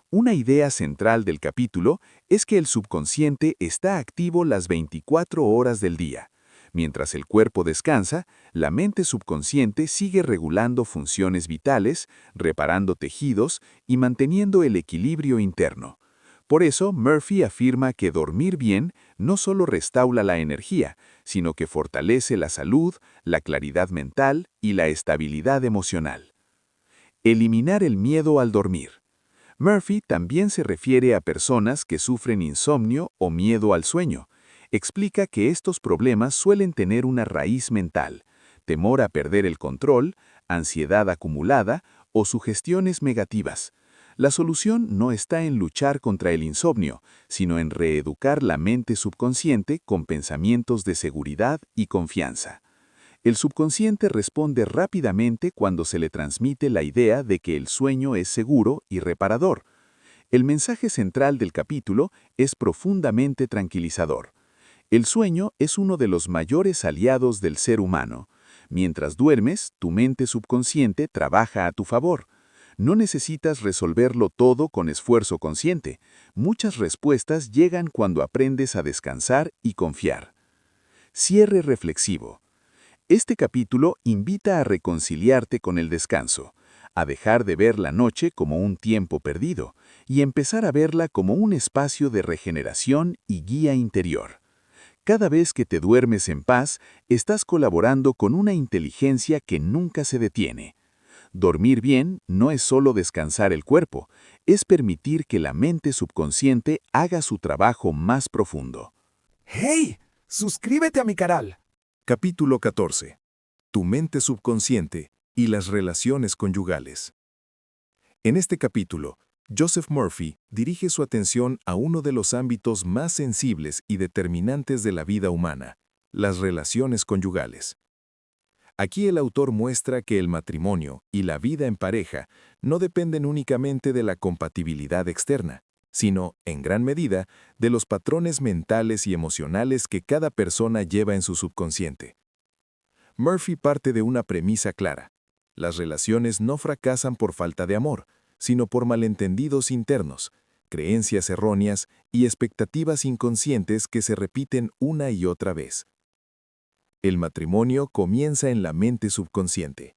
Una idea central del capítulo es que el subconsciente está activo las 24 horas del día. Mientras el cuerpo descansa, la mente subconsciente sigue regulando funciones vitales, reparando tejidos y manteniendo el equilibrio interno. Por eso, Murphy afirma que dormir bien no solo restaura la energía, sino que fortalece la salud, la claridad mental y la estabilidad emocional. Eliminar el miedo al dormir. Murphy también se refiere a personas que sufren insomnio o miedo al sueño. Explica que estos problemas suelen tener una raíz mental, temor a perder el control, ansiedad acumulada o sugestiones negativas. La solución no está en luchar contra el insomnio, sino en reeducar la mente subconsciente con pensamientos de seguridad y confianza. El subconsciente responde rápidamente cuando se le transmite la idea de que el sueño es seguro y reparador. El mensaje central del capítulo es profundamente tranquilizador. El sueño es uno de los mayores aliados del ser humano. Mientras duermes, tu mente subconsciente trabaja a tu favor. No necesitas resolverlo todo con esfuerzo consciente. Muchas respuestas llegan cuando aprendes a descansar y confiar. Cierre reflexivo. Este capítulo invita a reconciliarte con el descanso, a dejar de ver la noche como un tiempo perdido y empezar a verla como un espacio de regeneración y guía interior. Cada vez que te duermes en paz, estás colaborando con una inteligencia que nunca se detiene. Dormir bien no es solo descansar el cuerpo, es permitir que la mente subconsciente haga su trabajo más profundo. ¡Hey! ¡Suscríbete a mi canal! Capítulo 14. Tu mente subconsciente y las relaciones conyugales. En este capítulo, Joseph Murphy dirige su atención a uno de los ámbitos más sensibles y determinantes de la vida humana, las relaciones conyugales. Aquí el autor muestra que el matrimonio y la vida en pareja no dependen únicamente de la compatibilidad externa, sino, en gran medida, de los patrones mentales y emocionales que cada persona lleva en su subconsciente. Murphy parte de una premisa clara. Las relaciones no fracasan por falta de amor, sino por malentendidos internos, creencias erróneas y expectativas inconscientes que se repiten una y otra vez. El matrimonio comienza en la mente subconsciente.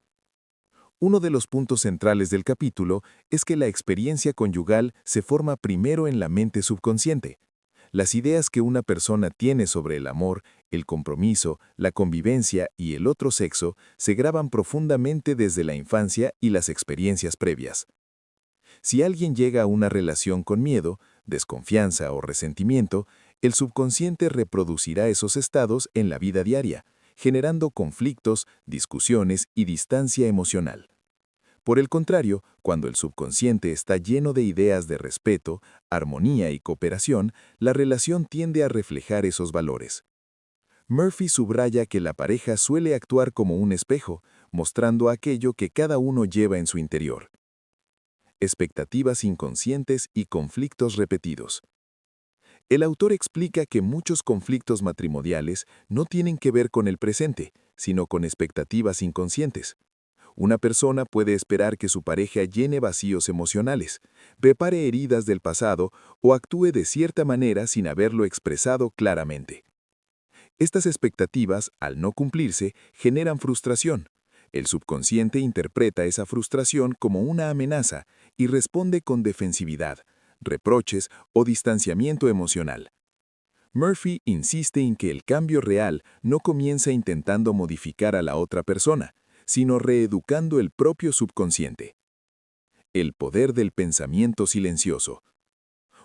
Uno de los puntos centrales del capítulo es que la experiencia conyugal se forma primero en la mente subconsciente. Las ideas que una persona tiene sobre el amor, el compromiso, la convivencia y el otro sexo se graban profundamente desde la infancia y las experiencias previas. Si alguien llega a una relación con miedo, desconfianza o resentimiento, el subconsciente reproducirá esos estados en la vida diaria, generando conflictos, discusiones y distancia emocional. Por el contrario, cuando el subconsciente está lleno de ideas de respeto, armonía y cooperación, la relación tiende a reflejar esos valores. Murphy subraya que la pareja suele actuar como un espejo, mostrando aquello que cada uno lleva en su interior. Expectativas inconscientes y conflictos repetidos. El autor explica que muchos conflictos matrimoniales no tienen que ver con el presente, sino con expectativas inconscientes. Una persona puede esperar que su pareja llene vacíos emocionales, repare heridas del pasado o actúe de cierta manera sin haberlo expresado claramente. Estas expectativas, al no cumplirse, generan frustración. El subconsciente interpreta esa frustración como una amenaza y responde con defensividad, reproches o distanciamiento emocional. Murphy insiste en que el cambio real no comienza intentando modificar a la otra persona, sino reeducando el propio subconsciente. El poder del pensamiento silencioso.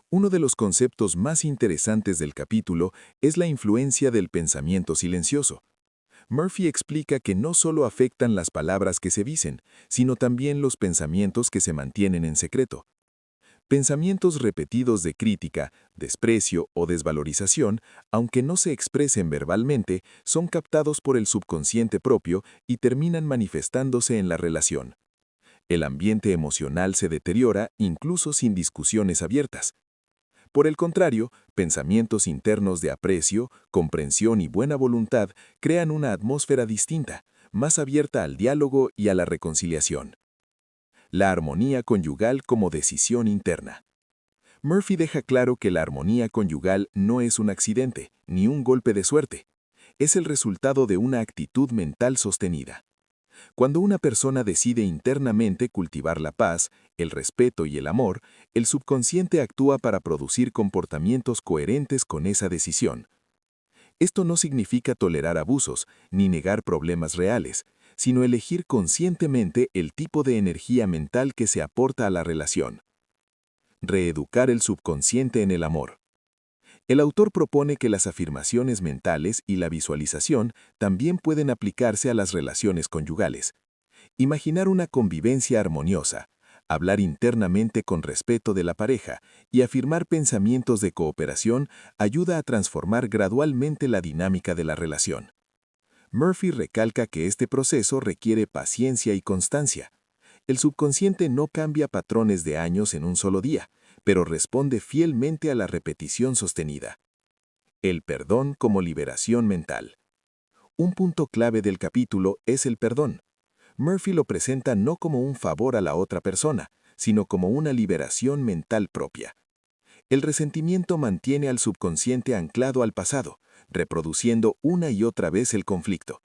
Uno de los conceptos más interesantes del capítulo es la influencia del pensamiento silencioso. Murphy explica que no solo afectan las palabras que se dicen, sino también los pensamientos que se mantienen en secreto. Pensamientos repetidos de crítica, desprecio o desvalorización, aunque no se expresen verbalmente, son captados por el subconsciente propio y terminan manifestándose en la relación. El ambiente emocional se deteriora incluso sin discusiones abiertas. Por el contrario, pensamientos internos de aprecio, comprensión y buena voluntad crean una atmósfera distinta, más abierta al diálogo y a la reconciliación. La armonía conyugal como decisión interna. Murphy deja claro que la armonía conyugal no es un accidente, ni un golpe de suerte. Es el resultado de una actitud mental sostenida. Cuando una persona decide internamente cultivar la paz, el respeto y el amor, el subconsciente actúa para producir comportamientos coherentes con esa decisión. Esto no significa tolerar abusos, ni negar problemas reales, sino elegir conscientemente el tipo de energía mental que se aporta a la relación. Reeducar el subconsciente en el amor. El autor propone que las afirmaciones mentales y la visualización también pueden aplicarse a las relaciones conyugales. Imaginar una convivencia armoniosa, hablar internamente con respeto de la pareja y afirmar pensamientos de cooperación ayuda a transformar gradualmente la dinámica de la relación. Murphy recalca que este proceso requiere paciencia y constancia. El subconsciente no cambia patrones de años en un solo día, pero responde fielmente a la repetición sostenida. El perdón como liberación mental. Un punto clave del capítulo es el perdón. Murphy lo presenta no como un favor a la otra persona, sino como una liberación mental propia. El resentimiento mantiene al subconsciente anclado al pasado, reproduciendo una y otra vez el conflicto.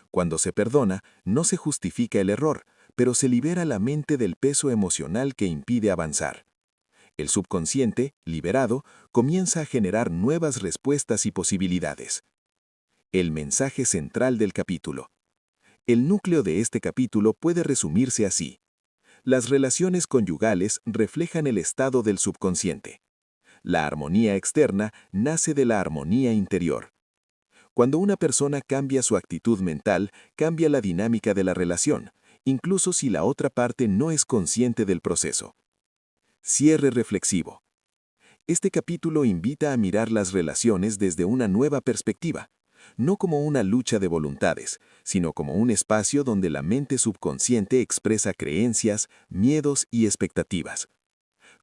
Cuando se perdona, no se justifica el error, pero se libera la mente del peso emocional que impide avanzar. El subconsciente, liberado, comienza a generar nuevas respuestas y posibilidades. El mensaje central del capítulo. El núcleo de este capítulo puede resumirse así. Las relaciones conyugales reflejan el estado del subconsciente. La armonía externa nace de la armonía interior. Cuando una persona cambia su actitud mental, cambia la dinámica de la relación, incluso si la otra parte no es consciente del proceso. Cierre reflexivo. Este capítulo invita a mirar las relaciones desde una nueva perspectiva, no como una lucha de voluntades, sino como un espacio donde la mente subconsciente expresa creencias, miedos y expectativas.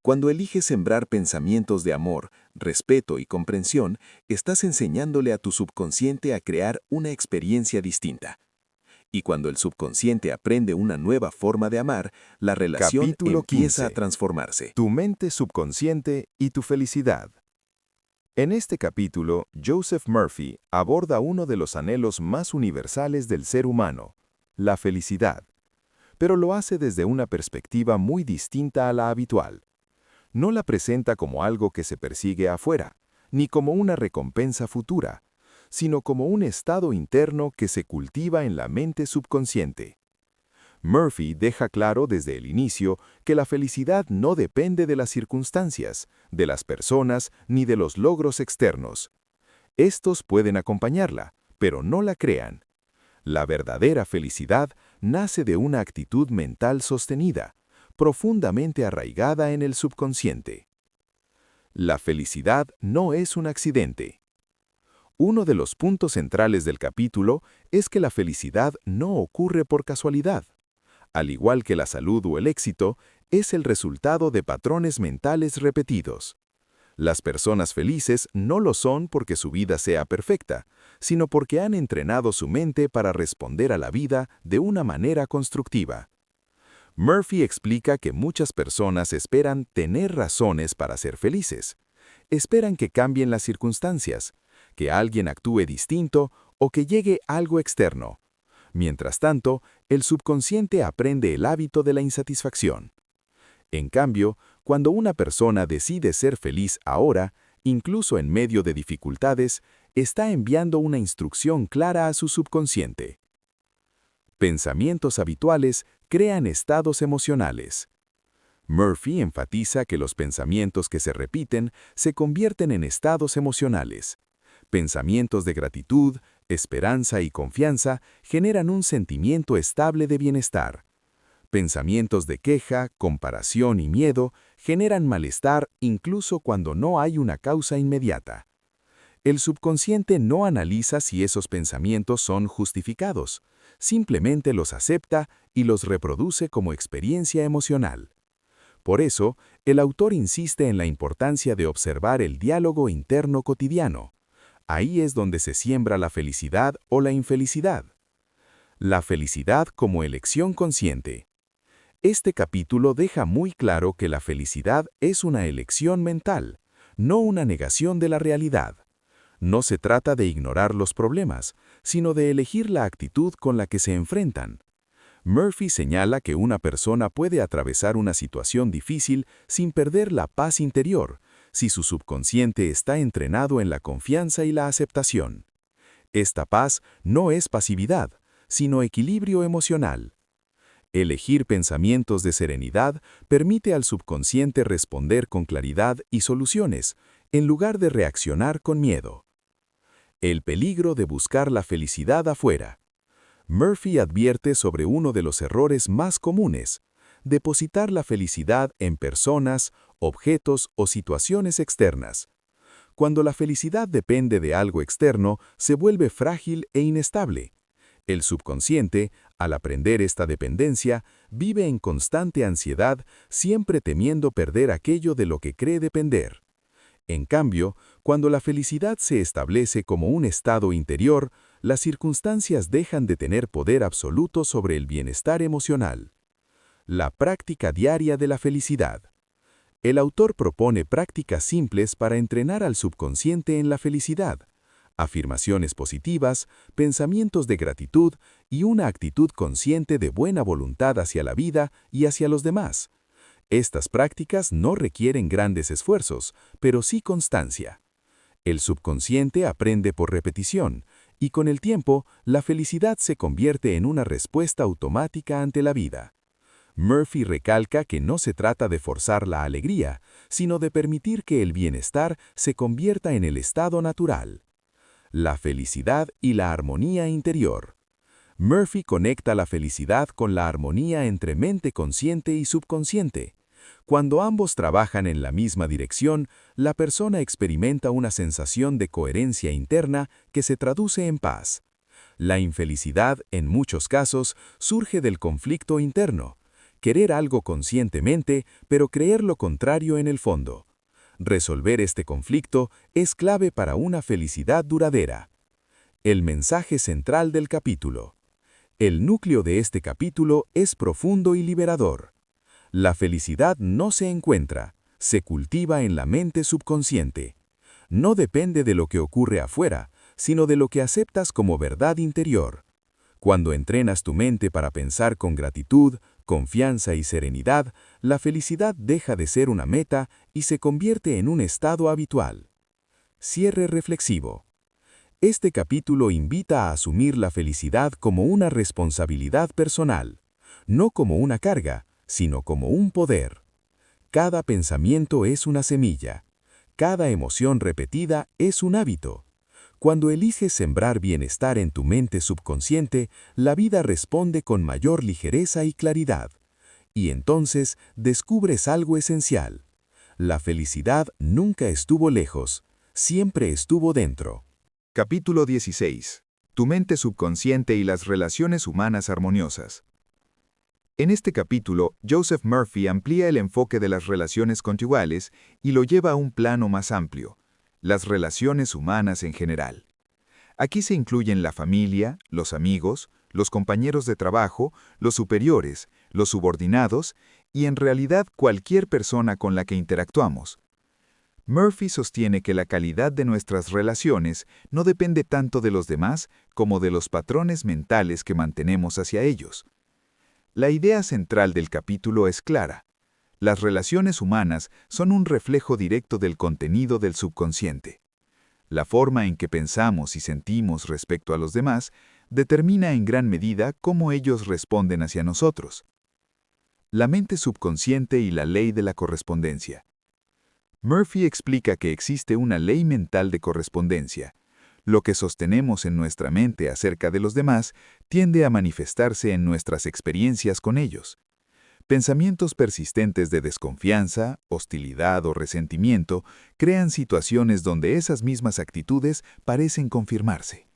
Cuando eliges sembrar pensamientos de amor, respeto y comprensión, estás enseñándole a tu subconsciente a crear una experiencia distinta. Y cuando el subconsciente aprende una nueva forma de amar, la relación Capítulo empieza 15. a transformarse. Tu mente subconsciente y tu felicidad. En este capítulo, Joseph Murphy aborda uno de los anhelos más universales del ser humano, la felicidad, pero lo hace desde una perspectiva muy distinta a la habitual. No la presenta como algo que se persigue afuera, ni como una recompensa futura, sino como un estado interno que se cultiva en la mente subconsciente. Murphy deja claro desde el inicio que la felicidad no depende de las circunstancias, de las personas ni de los logros externos. Estos pueden acompañarla, pero no la crean. La verdadera felicidad nace de una actitud mental sostenida, profundamente arraigada en el subconsciente. La felicidad no es un accidente. Uno de los puntos centrales del capítulo es que la felicidad no ocurre por casualidad. Al igual que la salud o el éxito, es el resultado de patrones mentales repetidos. Las personas felices no lo son porque su vida sea perfecta, sino porque han entrenado su mente para responder a la vida de una manera constructiva. Murphy explica que muchas personas esperan tener razones para ser felices. Esperan que cambien las circunstancias, que alguien actúe distinto o que llegue algo externo. Mientras tanto, el subconsciente aprende el hábito de la insatisfacción. En cambio, cuando una persona decide ser feliz ahora, incluso en medio de dificultades, está enviando una instrucción clara a su subconsciente. Pensamientos habituales crean estados emocionales. Murphy enfatiza que los pensamientos que se repiten se convierten en estados emocionales. Pensamientos de gratitud, esperanza y confianza generan un sentimiento estable de bienestar. Pensamientos de queja, comparación y miedo generan malestar incluso cuando no hay una causa inmediata. El subconsciente no analiza si esos pensamientos son justificados, simplemente los acepta y los reproduce como experiencia emocional. Por eso, el autor insiste en la importancia de observar el diálogo interno cotidiano. Ahí es donde se siembra la felicidad o la infelicidad. La felicidad como elección consciente. Este capítulo deja muy claro que la felicidad es una elección mental, no una negación de la realidad. No se trata de ignorar los problemas, sino de elegir la actitud con la que se enfrentan. Murphy señala que una persona puede atravesar una situación difícil sin perder la paz interior, si su subconsciente está entrenado en la confianza y la aceptación. Esta paz no es pasividad, sino equilibrio emocional. Elegir pensamientos de serenidad permite al subconsciente responder con claridad y soluciones, en lugar de reaccionar con miedo. El peligro de buscar la felicidad afuera. Murphy advierte sobre uno de los errores más comunes: depositar la felicidad en personas, objetos o situaciones externas. Cuando la felicidad depende de algo externo, se vuelve frágil e inestable. El subconsciente, al aprender esta dependencia, vive en constante ansiedad, siempre temiendo perder aquello de lo que cree depender. En cambio, cuando la felicidad se establece como un estado interior, las circunstancias dejan de tener poder absoluto sobre el bienestar emocional. La práctica diaria de la felicidad. El autor propone prácticas simples para entrenar al subconsciente en la felicidad: afirmaciones positivas, pensamientos de gratitud y una actitud consciente de buena voluntad hacia la vida y hacia los demás. Estas prácticas no requieren grandes esfuerzos, pero sí constancia. El subconsciente aprende por repetición, y con el tiempo, la felicidad se convierte en una respuesta automática ante la vida. Murphy recalca que no se trata de forzar la alegría, sino de permitir que el bienestar se convierta en el estado natural. La felicidad y la armonía interior. Murphy conecta la felicidad con la armonía entre mente consciente y subconsciente. Cuando ambos trabajan en la misma dirección, la persona experimenta una sensación de coherencia interna que se traduce en paz. La infelicidad, en muchos casos, surge del conflicto interno: querer algo conscientemente, pero creer lo contrario en el fondo. Resolver este conflicto es clave para una felicidad duradera. El mensaje central del capítulo. El núcleo de este capítulo es profundo y liberador. La felicidad no se encuentra, se cultiva en la mente subconsciente. No depende de lo que ocurre afuera, sino de lo que aceptas como verdad interior. Cuando entrenas tu mente para pensar con gratitud, confianza y serenidad, la felicidad deja de ser una meta y se convierte en un estado habitual. Cierre reflexivo. Este capítulo invita a asumir la felicidad como una responsabilidad personal, no como una carga, sino como un poder. Cada pensamiento es una semilla. Cada emoción repetida es un hábito. Cuando eliges sembrar bienestar en tu mente subconsciente, la vida responde con mayor ligereza y claridad. Y entonces descubres algo esencial. La felicidad nunca estuvo lejos, siempre estuvo dentro. Capítulo 16. Tu mente subconsciente y las relaciones humanas armoniosas. En este capítulo, Joseph Murphy amplía el enfoque de las relaciones conyugales y lo lleva a un plano más amplio: las relaciones humanas en general. Aquí se incluyen la familia, los amigos, los compañeros de trabajo, los superiores, los subordinados y en realidad cualquier persona con la que interactuamos. Murphy sostiene que la calidad de nuestras relaciones no depende tanto de los demás como de los patrones mentales que mantenemos hacia ellos. La idea central del capítulo es clara. Las relaciones humanas son un reflejo directo del contenido del subconsciente. La forma en que pensamos y sentimos respecto a los demás determina en gran medida cómo ellos responden hacia nosotros. La mente subconsciente y la ley de la correspondencia. Murphy explica que existe una ley mental de correspondencia. Lo que sostenemos en nuestra mente acerca de los demás tiende a manifestarse en nuestras experiencias con ellos. Pensamientos persistentes de desconfianza, hostilidad o resentimiento crean situaciones donde esas mismas actitudes parecen confirmarse.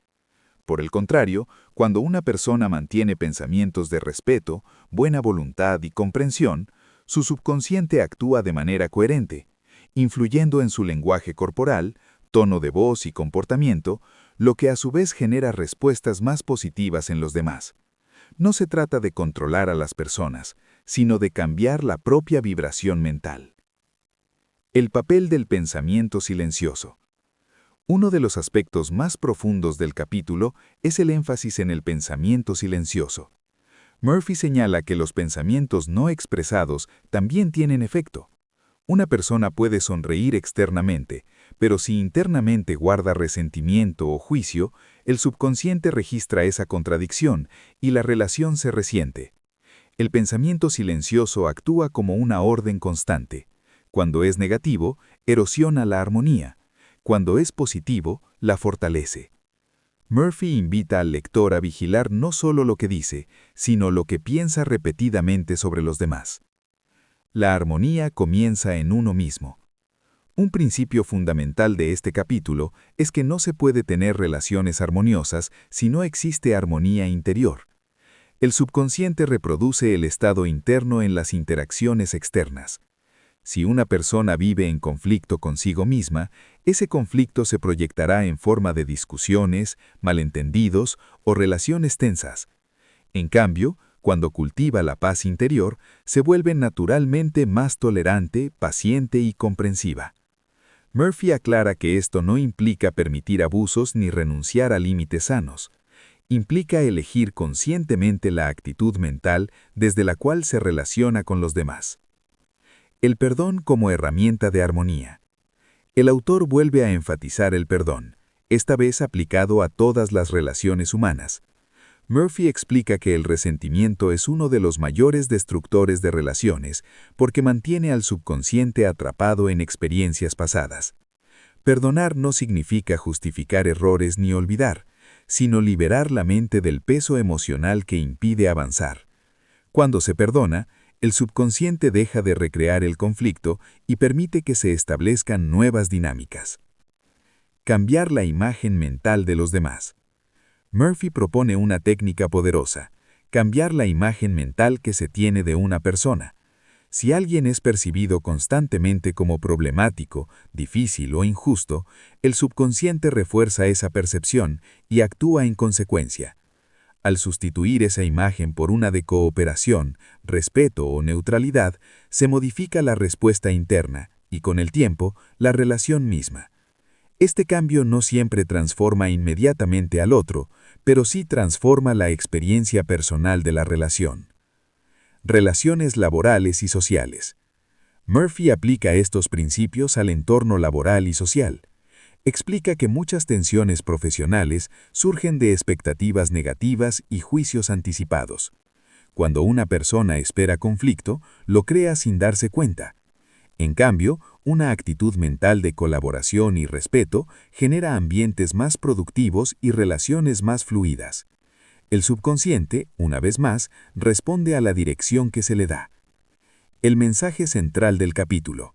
Por el contrario, cuando una persona mantiene pensamientos de respeto, buena voluntad y comprensión, su subconsciente actúa de manera coherente, influyendo en su lenguaje corporal, tono de voz y comportamiento, lo que a su vez genera respuestas más positivas en los demás. No se trata de controlar a las personas, sino de cambiar la propia vibración mental. El papel del pensamiento silencioso. Uno de los aspectos más profundos del capítulo es el énfasis en el pensamiento silencioso. Murphy señala que los pensamientos no expresados también tienen efecto. Una persona puede sonreír externamente, pero si internamente guarda resentimiento o juicio, el subconsciente registra esa contradicción y la relación se resiente. El pensamiento silencioso actúa como una orden constante. Cuando es negativo, erosiona la armonía. Cuando es positivo, la fortalece. Murphy invita al lector a vigilar no solo lo que dice, sino lo que piensa repetidamente sobre los demás. La armonía comienza en uno mismo. Un principio fundamental de este capítulo es que no se puede tener relaciones armoniosas si no existe armonía interior. El subconsciente reproduce el estado interno en las interacciones externas. Si una persona vive en conflicto consigo misma, ese conflicto se proyectará en forma de discusiones, malentendidos o relaciones tensas. En cambio, cuando cultiva la paz interior, se vuelve naturalmente más tolerante, paciente y comprensiva. Murphy aclara que esto no implica permitir abusos ni renunciar a límites sanos. Implica elegir conscientemente la actitud mental desde la cual se relaciona con los demás. El perdón como herramienta de armonía. El autor vuelve a enfatizar el perdón, esta vez aplicado a todas las relaciones humanas. Murphy explica que el resentimiento es uno de los mayores destructores de relaciones porque mantiene al subconsciente atrapado en experiencias pasadas. Perdonar no significa justificar errores ni olvidar, sino liberar la mente del peso emocional que impide avanzar. Cuando se perdona, el subconsciente deja de recrear el conflicto y permite que se establezcan nuevas dinámicas. Cambiar la imagen mental de los demás. Murphy propone una técnica poderosa, cambiar la imagen mental que se tiene de una persona. Si alguien es percibido constantemente como problemático, difícil o injusto, el subconsciente refuerza esa percepción y actúa en consecuencia. Al sustituir esa imagen por una de cooperación, respeto o neutralidad, se modifica la respuesta interna y, con el tiempo, la relación misma. Este cambio no siempre transforma inmediatamente al otro, pero sí transforma la experiencia personal de la relación. Relaciones laborales y sociales. Murphy aplica estos principios al entorno laboral y social. Explica que muchas tensiones profesionales surgen de expectativas negativas y juicios anticipados. Cuando una persona espera conflicto, lo crea sin darse cuenta. En cambio, una actitud mental de colaboración y respeto genera ambientes más productivos y relaciones más fluidas. El subconsciente, una vez más, responde a la dirección que se le da. El mensaje central del capítulo.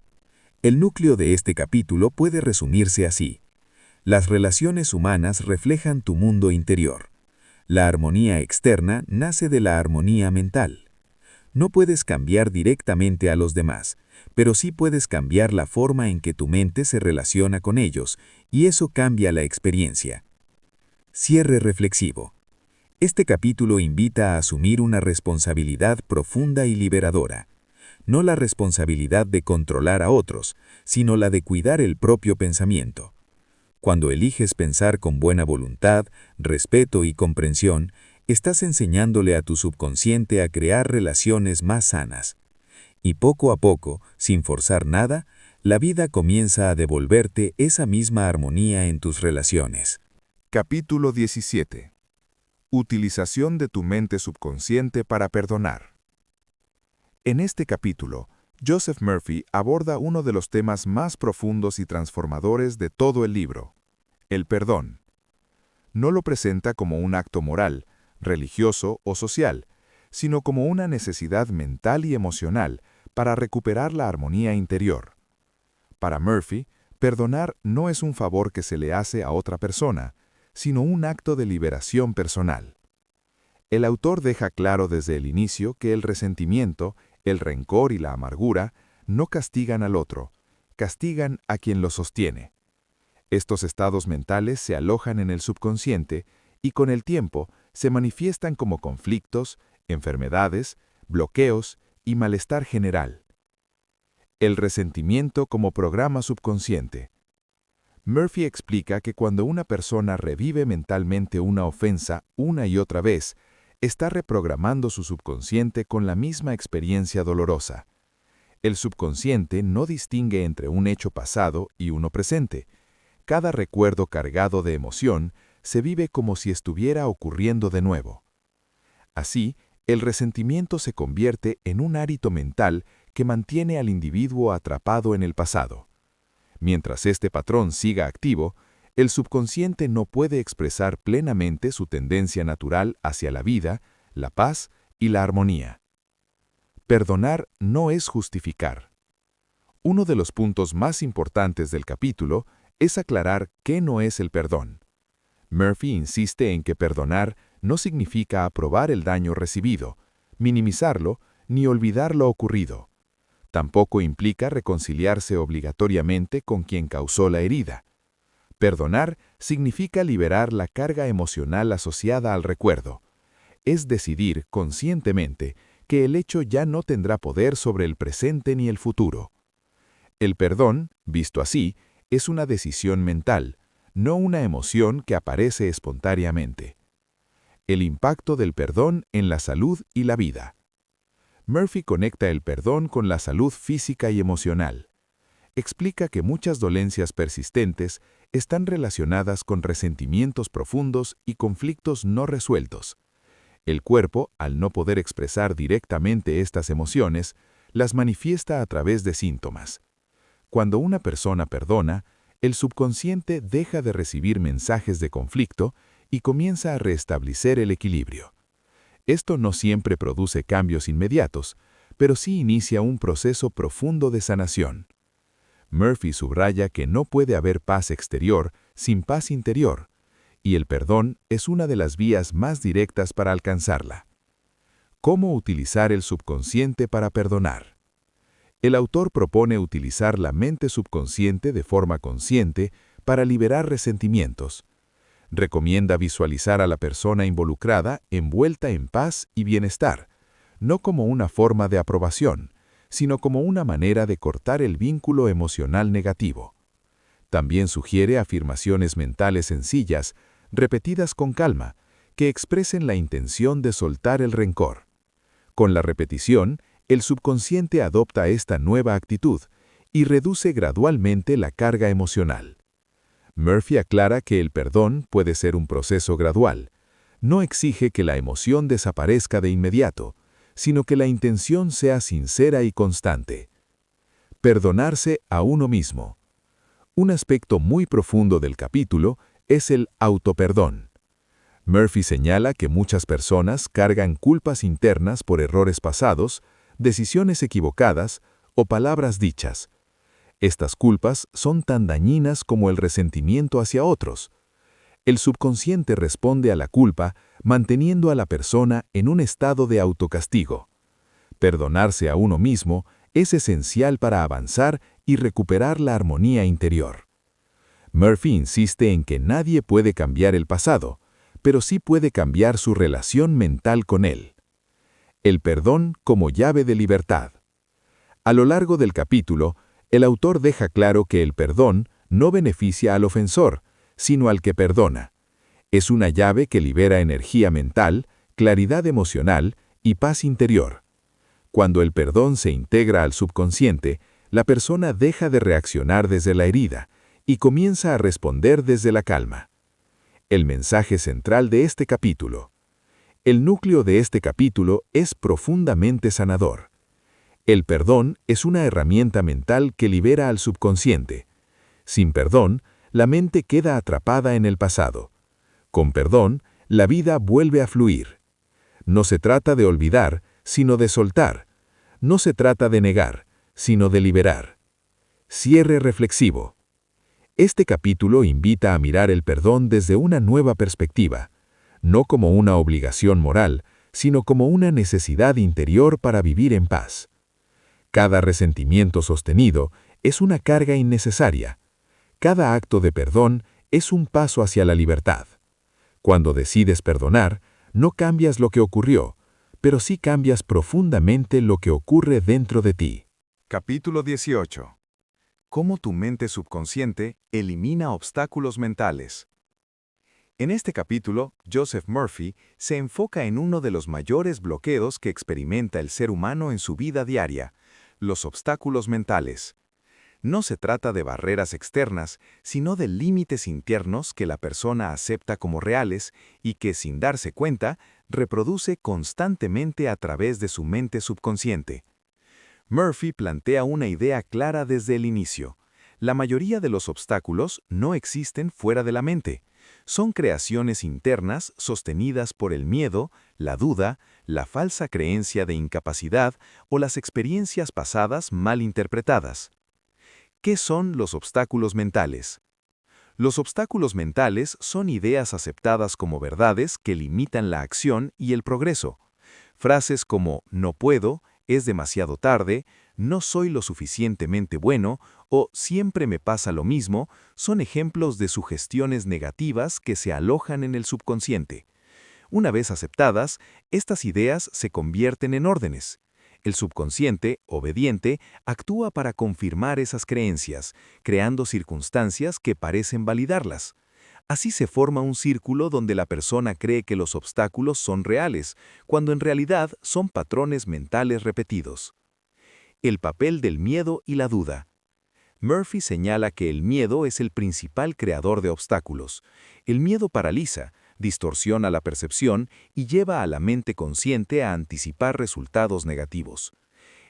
El núcleo de este capítulo puede resumirse así. Las relaciones humanas reflejan tu mundo interior. La armonía externa nace de la armonía mental. No puedes cambiar directamente a los demás, pero sí puedes cambiar la forma en que tu mente se relaciona con ellos, y eso cambia la experiencia. Cierre reflexivo. Este capítulo invita a asumir una responsabilidad profunda y liberadora. no la responsabilidad de controlar a otros, sino la de cuidar el propio pensamiento. Cuando eliges pensar con buena voluntad, respeto y comprensión, estás enseñándole a tu subconsciente a crear relaciones más sanas. Y poco a poco, sin forzar nada, la vida comienza a devolverte esa misma armonía en tus relaciones. Capítulo 17. Utilización de tu mente subconsciente para perdonar. En este capítulo, Joseph Murphy aborda uno de los temas más profundos y transformadores de todo el libro, el perdón. No lo presenta como un acto moral, religioso o social, sino como una necesidad mental y emocional para recuperar la armonía interior. Para Murphy, perdonar no es un favor que se le hace a otra persona, sino un acto de liberación personal. El autor deja claro desde el inicio que el resentimiento, el rencor y la amargura no castigan al otro, castigan a quien lo sostiene. Estos estados mentales se alojan en el subconsciente y con el tiempo se manifiestan como conflictos, enfermedades, bloqueos y malestar general. El resentimiento como programa subconsciente. Murphy explica que cuando una persona revive mentalmente una ofensa una y otra vez, está reprogramando su subconsciente con la misma experiencia dolorosa. El subconsciente no distingue entre un hecho pasado y uno presente. Cada recuerdo cargado de emoción se vive como si estuviera ocurriendo de nuevo. Así, el resentimiento se convierte en un hábito mental que mantiene al individuo atrapado en el pasado. Mientras este patrón siga activo, el subconsciente no puede expresar plenamente su tendencia natural hacia la vida, la paz y la armonía. Perdonar no es justificar. Uno de los puntos más importantes del capítulo es aclarar qué no es el perdón. Murphy insiste en que perdonar no significa aprobar el daño recibido, minimizarlo ni olvidar lo ocurrido. Tampoco implica reconciliarse obligatoriamente con quien causó la herida. Perdonar significa liberar la carga emocional asociada al recuerdo. Es decidir conscientemente que el hecho ya no tendrá poder sobre el presente ni el futuro. El perdón, visto así, es una decisión mental, no una emoción que aparece espontáneamente. El impacto del perdón en la salud y la vida. Murphy conecta el perdón con la salud física y emocional. Explica que muchas dolencias persistentes están relacionadas con resentimientos profundos y conflictos no resueltos. El cuerpo, al no poder expresar directamente estas emociones, las manifiesta a través de síntomas. Cuando una persona perdona, el subconsciente deja de recibir mensajes de conflicto y comienza a restablecer el equilibrio. Esto no siempre produce cambios inmediatos, pero sí inicia un proceso profundo de sanación. Murphy subraya que no puede haber paz exterior sin paz interior, y el perdón es una de las vías más directas para alcanzarla. ¿Cómo utilizar el subconsciente para perdonar? El autor propone utilizar la mente subconsciente de forma consciente para liberar resentimientos. Recomienda visualizar a la persona involucrada envuelta en paz y bienestar, no como una forma de aprobación, sino como una manera de cortar el vínculo emocional negativo. También sugiere afirmaciones mentales sencillas, repetidas con calma, que expresen la intención de soltar el rencor. Con la repetición, el subconsciente adopta esta nueva actitud y reduce gradualmente la carga emocional. Murphy aclara que el perdón puede ser un proceso gradual. No exige que la emoción desaparezca de inmediato, sino que la intención sea sincera y constante. Perdonarse a uno mismo. Un aspecto muy profundo del capítulo es el autoperdón. Murphy señala que muchas personas cargan culpas internas por errores pasados, decisiones equivocadas o palabras dichas. Estas culpas son tan dañinas como el resentimiento hacia otros. El subconsciente responde a la culpa manteniendo a la persona en un estado de autocastigo. Perdonarse a uno mismo es esencial para avanzar y recuperar la armonía interior. Murphy insiste en que nadie puede cambiar el pasado, pero sí puede cambiar su relación mental con él. El perdón como llave de libertad. A lo largo del capítulo, el autor deja claro que el perdón no beneficia al ofensor, sino al que perdona. Es una llave que libera energía mental, claridad emocional y paz interior. Cuando el perdón se integra al subconsciente, la persona deja de reaccionar desde la herida y comienza a responder desde la calma. El mensaje central de este capítulo. El núcleo de este capítulo es profundamente sanador. El perdón es una herramienta mental que libera al subconsciente. Sin perdón, la mente queda atrapada en el pasado. Con perdón, la vida vuelve a fluir. No se trata de olvidar, sino de soltar. No se trata de negar, sino de liberar. Cierre reflexivo. Este capítulo invita a mirar el perdón desde una nueva perspectiva, no como una obligación moral, sino como una necesidad interior para vivir en paz. Cada resentimiento sostenido es una carga innecesaria. Cada acto de perdón es un paso hacia la libertad. Cuando decides perdonar, no cambias lo que ocurrió, pero sí cambias profundamente lo que ocurre dentro de ti. Capítulo 18. Cómo tu mente subconsciente elimina obstáculos mentales. En este capítulo, Joseph Murphy se enfoca en uno de los mayores bloqueos que experimenta el ser humano en su vida diaria, los obstáculos mentales. No se trata de barreras externas, sino de límites internos que la persona acepta como reales y que, sin darse cuenta, reproduce constantemente a través de su mente subconsciente. Murphy plantea una idea clara desde el inicio. La mayoría de los obstáculos no existen fuera de la mente. Son creaciones internas sostenidas por el miedo, la duda, la falsa creencia de incapacidad o las experiencias pasadas mal interpretadas. ¿Qué son los obstáculos mentales? Los obstáculos mentales son ideas aceptadas como verdades que limitan la acción y el progreso. Frases como «no puedo», «es demasiado tarde», «no soy lo suficientemente bueno» o «siempre me pasa lo mismo» son ejemplos de sugestiones negativas que se alojan en el subconsciente. Una vez aceptadas, estas ideas se convierten en órdenes. El subconsciente, obediente, actúa para confirmar esas creencias, creando circunstancias que parecen validarlas. Así se forma un círculo donde la persona cree que los obstáculos son reales, cuando en realidad son patrones mentales repetidos. El papel del miedo y la duda. Murphy señala que el miedo es el principal creador de obstáculos. El miedo paraliza, distorsiona la percepción y lleva a la mente consciente a anticipar resultados negativos.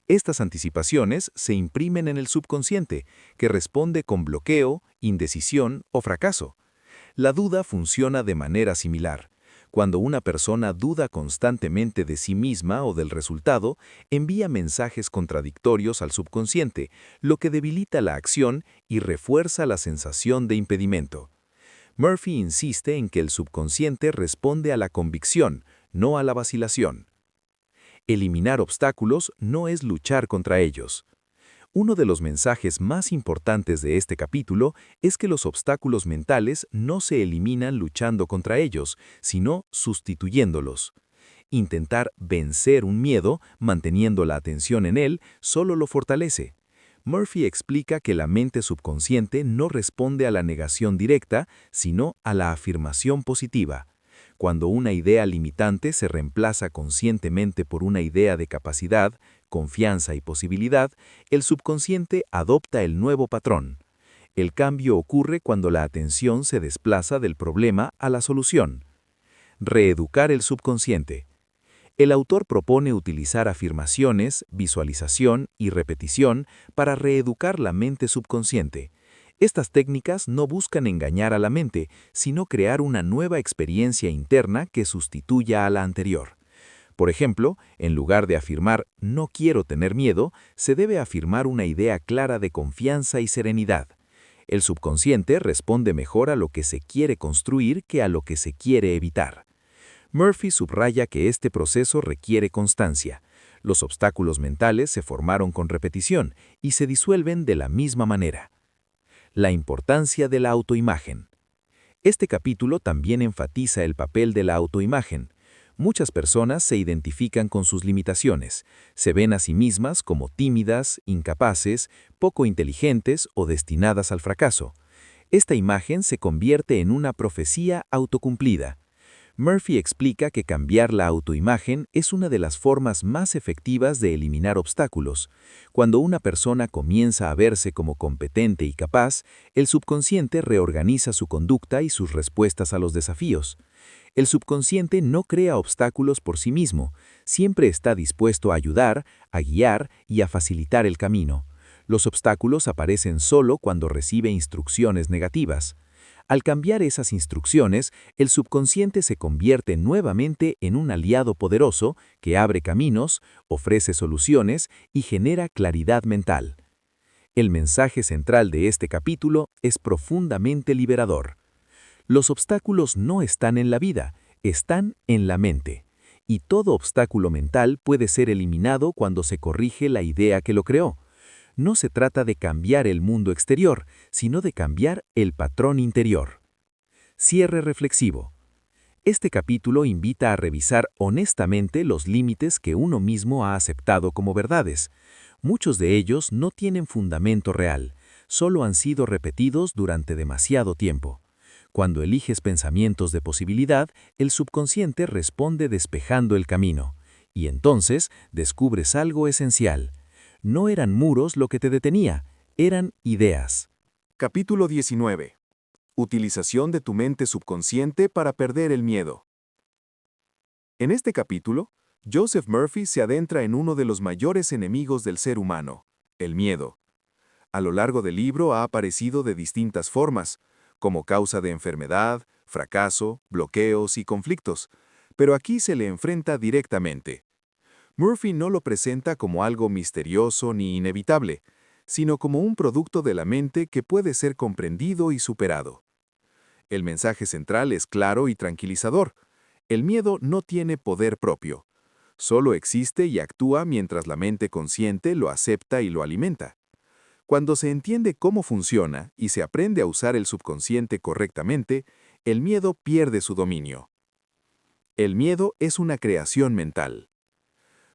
Estas anticipaciones se imprimen en el subconsciente, que responde con bloqueo, indecisión o fracaso. La duda funciona de manera similar. Cuando una persona duda constantemente de sí misma o del resultado, envía mensajes contradictorios al subconsciente, lo que debilita la acción y refuerza la sensación de impedimento. Murphy insiste en que el subconsciente responde a la convicción, no a la vacilación. Eliminar obstáculos no es luchar contra ellos. Uno de los mensajes más importantes de este capítulo es que los obstáculos mentales no se eliminan luchando contra ellos, sino sustituyéndolos. Intentar vencer un miedo, manteniendo la atención en él, solo lo fortalece. Murphy explica que la mente subconsciente no responde a la negación directa, sino a la afirmación positiva. Cuando una idea limitante se reemplaza conscientemente por una idea de capacidad, confianza y posibilidad, el subconsciente adopta el nuevo patrón. El cambio ocurre cuando la atención se desplaza del problema a la solución. Reeducar el subconsciente. El autor propone utilizar afirmaciones, visualización y repetición para reeducar la mente subconsciente. Estas técnicas no buscan engañar a la mente, sino crear una nueva experiencia interna que sustituya a la anterior. Por ejemplo, en lugar de afirmar «no quiero tener miedo», se debe afirmar una idea clara de confianza y serenidad. El subconsciente responde mejor a lo que se quiere construir que a lo que se quiere evitar. Murphy subraya que este proceso requiere constancia. Los obstáculos mentales se formaron con repetición y se disuelven de la misma manera. La importancia de la autoimagen. Este capítulo también enfatiza el papel de la autoimagen. Muchas personas se identifican con sus limitaciones, se ven a sí mismas como tímidas, incapaces, poco inteligentes o destinadas al fracaso. Esta imagen se convierte en una profecía autocumplida. Murphy explica que cambiar la autoimagen es una de las formas más efectivas de eliminar obstáculos. Cuando una persona comienza a verse como competente y capaz, el subconsciente reorganiza su conducta y sus respuestas a los desafíos. El subconsciente no crea obstáculos por sí mismo, siempre está dispuesto a ayudar, a guiar y a facilitar el camino. Los obstáculos aparecen solo cuando recibe instrucciones negativas. Al cambiar esas instrucciones, el subconsciente se convierte nuevamente en un aliado poderoso que abre caminos, ofrece soluciones y genera claridad mental. El mensaje central de este capítulo es profundamente liberador. Los obstáculos no están en la vida, están en la mente. Y todo obstáculo mental puede ser eliminado cuando se corrige la idea que lo creó. No se trata de cambiar el mundo exterior, sino de cambiar el patrón interior. Cierre reflexivo. Este capítulo invita a revisar honestamente los límites que uno mismo ha aceptado como verdades. Muchos de ellos no tienen fundamento real, solo han sido repetidos durante demasiado tiempo. Cuando eliges pensamientos de posibilidad, el subconsciente responde despejando el camino. Y entonces descubres algo esencial. No eran muros lo que te detenía, eran ideas. Capítulo 19. Utilización de tu mente subconsciente para perder el miedo. En este capítulo, Joseph Murphy se adentra en uno de los mayores enemigos del ser humano, el miedo. A lo largo del libro ha aparecido de distintas formas, como causa de enfermedad, fracaso, bloqueos y conflictos, pero aquí se le enfrenta directamente. Murphy no lo presenta como algo misterioso ni inevitable, sino como un producto de la mente que puede ser comprendido y superado. El mensaje central es claro y tranquilizador. El miedo no tiene poder propio. Solo existe y actúa mientras la mente consciente lo acepta y lo alimenta. Cuando se entiende cómo funciona y se aprende a usar el subconsciente correctamente, el miedo pierde su dominio. El miedo es una creación mental.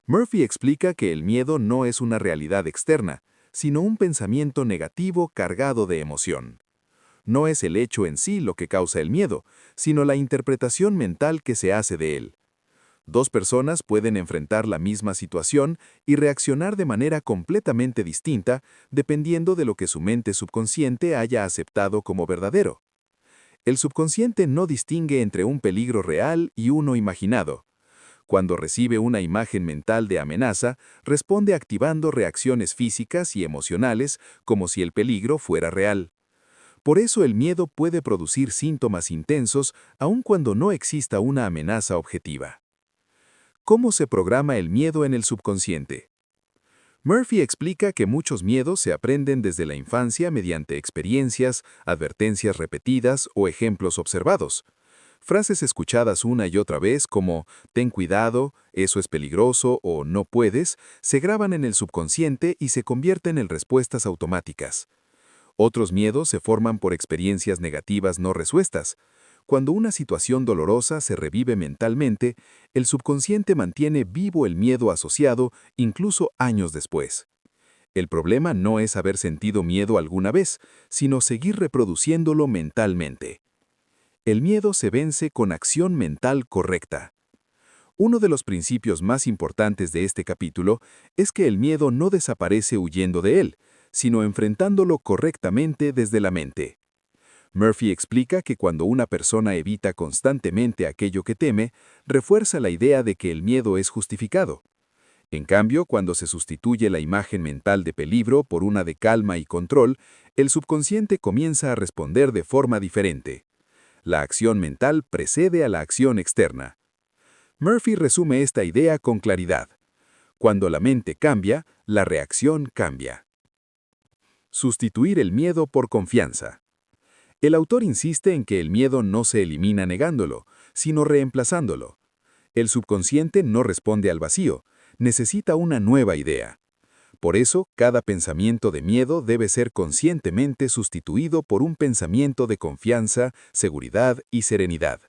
Murphy explica que el miedo no es una realidad externa, sino un pensamiento negativo cargado de emoción. No es el hecho en sí lo que causa el miedo, sino la interpretación mental que se hace de él. Dos personas pueden enfrentar la misma situación y reaccionar de manera completamente distinta dependiendo de lo que su mente subconsciente haya aceptado como verdadero. El subconsciente no distingue entre un peligro real y uno imaginado. Cuando recibe una imagen mental de amenaza, responde activando reacciones físicas y emocionales como si el peligro fuera real. Por eso el miedo puede producir síntomas intensos aun cuando no exista una amenaza objetiva. ¿Cómo se programa el miedo en el subconsciente? Murphy explica que muchos miedos se aprenden desde la infancia mediante experiencias, advertencias repetidas o ejemplos observados. Frases escuchadas una y otra vez como «ten cuidado», «eso es peligroso» o «no puedes» se graban en el subconsciente y se convierten en respuestas automáticas. Otros miedos se forman por experiencias negativas no resueltas. Cuando una situación dolorosa se revive mentalmente, el subconsciente mantiene vivo el miedo asociado incluso años después. El problema no es haber sentido miedo alguna vez, sino seguir reproduciéndolo mentalmente. El miedo se vence con acción mental correcta. Uno de los principios más importantes de este capítulo es que el miedo no desaparece huyendo de él, sino enfrentándolo correctamente desde la mente. Murphy explica que cuando una persona evita constantemente aquello que teme, refuerza la idea de que el miedo es justificado. En cambio, cuando se sustituye la imagen mental de peligro por una de calma y control, el subconsciente comienza a responder de forma diferente. La acción mental precede a la acción externa. Murphy resume esta idea con claridad. Cuando la mente cambia, la reacción cambia. Sustituir el miedo por confianza. El autor insiste en que el miedo no se elimina negándolo, sino reemplazándolo. El subconsciente no responde al vacío, necesita una nueva idea. Por eso, cada pensamiento de miedo debe ser conscientemente sustituido por un pensamiento de confianza, seguridad y serenidad.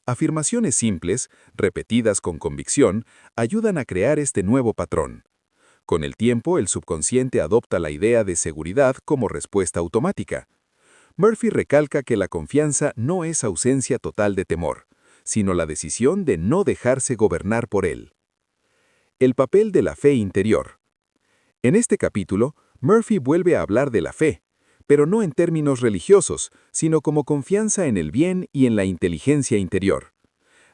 Afirmaciones simples, repetidas con convicción, ayudan a crear este nuevo patrón. Con el tiempo, el subconsciente adopta la idea de seguridad como respuesta automática. Murphy recalca que la confianza no es ausencia total de temor, sino la decisión de no dejarse gobernar por él. El papel de la fe interior. En este capítulo, Murphy vuelve a hablar de la fe, pero no en términos religiosos, sino como confianza en el bien y en la inteligencia interior.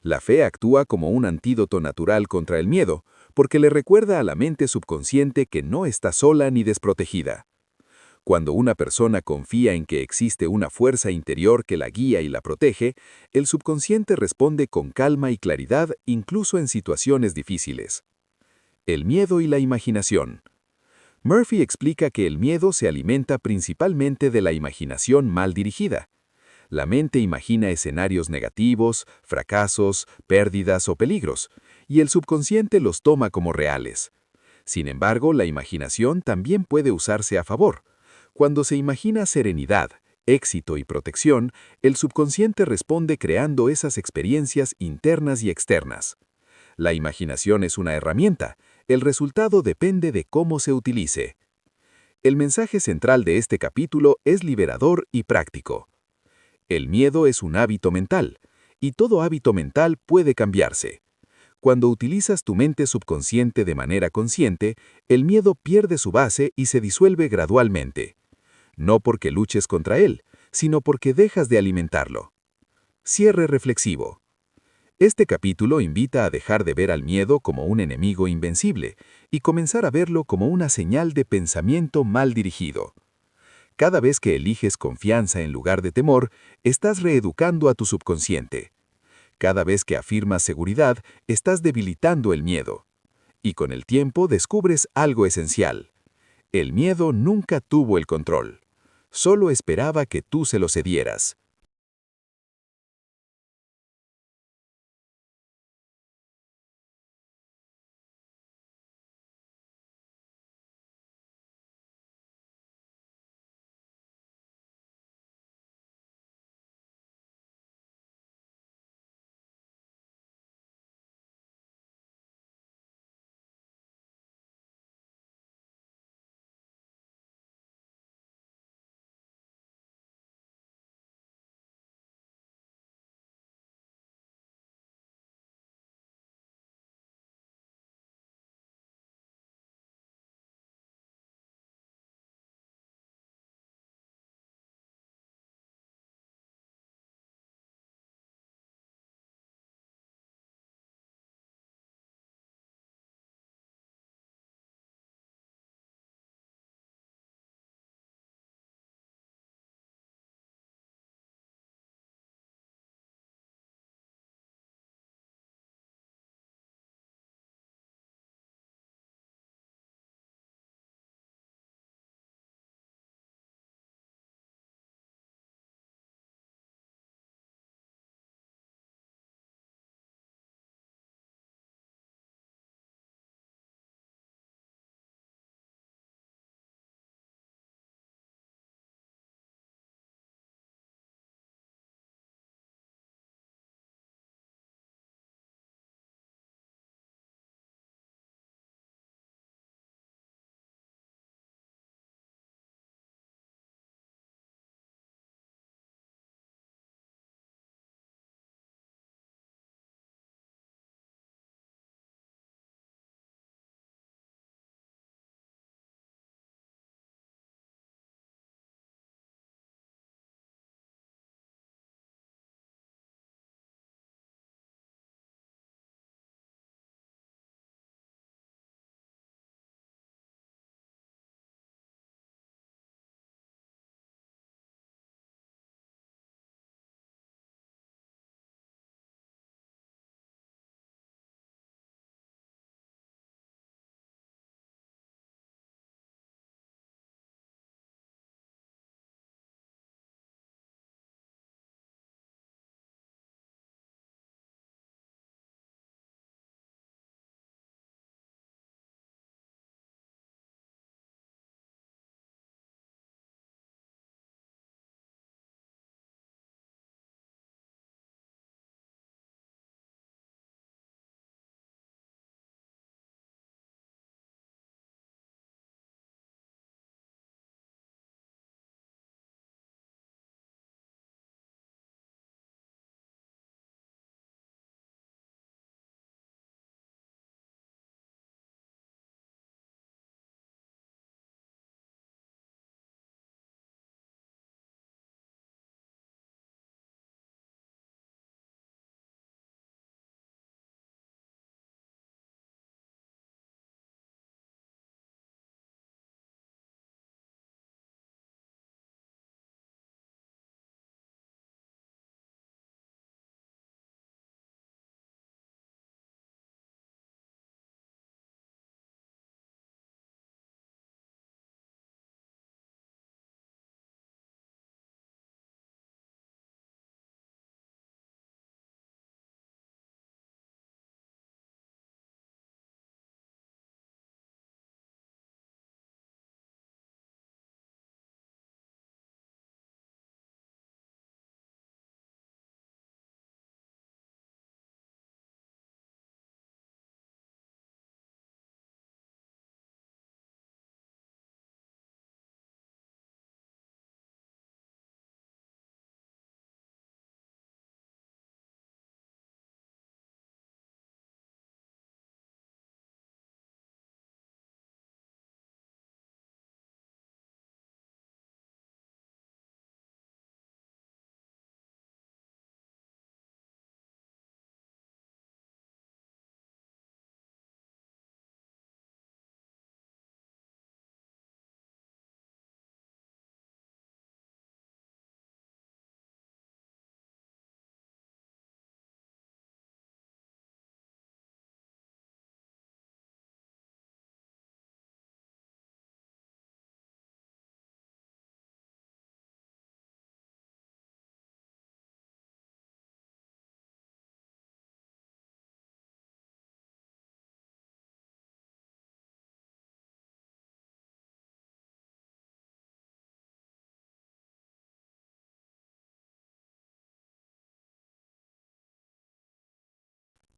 La fe actúa como un antídoto natural contra el miedo, porque le recuerda a la mente subconsciente que no está sola ni desprotegida. Cuando una persona confía en que existe una fuerza interior que la guía y la protege, el subconsciente responde con calma y claridad incluso en situaciones difíciles. El miedo y la imaginación. Murphy explica que el miedo se alimenta principalmente de la imaginación mal dirigida. La mente imagina escenarios negativos, fracasos, pérdidas o peligros, y el subconsciente los toma como reales. Sin embargo, la imaginación también puede usarse a favor. Cuando se imagina serenidad, éxito y protección, el subconsciente responde creando esas experiencias internas y externas. La imaginación es una herramienta, el resultado depende de cómo se utilice. El mensaje central de este capítulo es liberador y práctico. El miedo es un hábito mental, y todo hábito mental puede cambiarse. Cuando utilizas tu mente subconsciente de manera consciente, el miedo pierde su base y se disuelve gradualmente. No porque luches contra él, sino porque dejas de alimentarlo. Cierre reflexivo. Este capítulo invita a dejar de ver al miedo como un enemigo invencible y comenzar a verlo como una señal de pensamiento mal dirigido. Cada vez que eliges confianza en lugar de temor, estás reeducando a tu subconsciente. Cada vez que afirmas seguridad, estás debilitando el miedo. Y con el tiempo descubres algo esencial. El miedo nunca tuvo el control. Solo esperaba que tú se lo cedieras.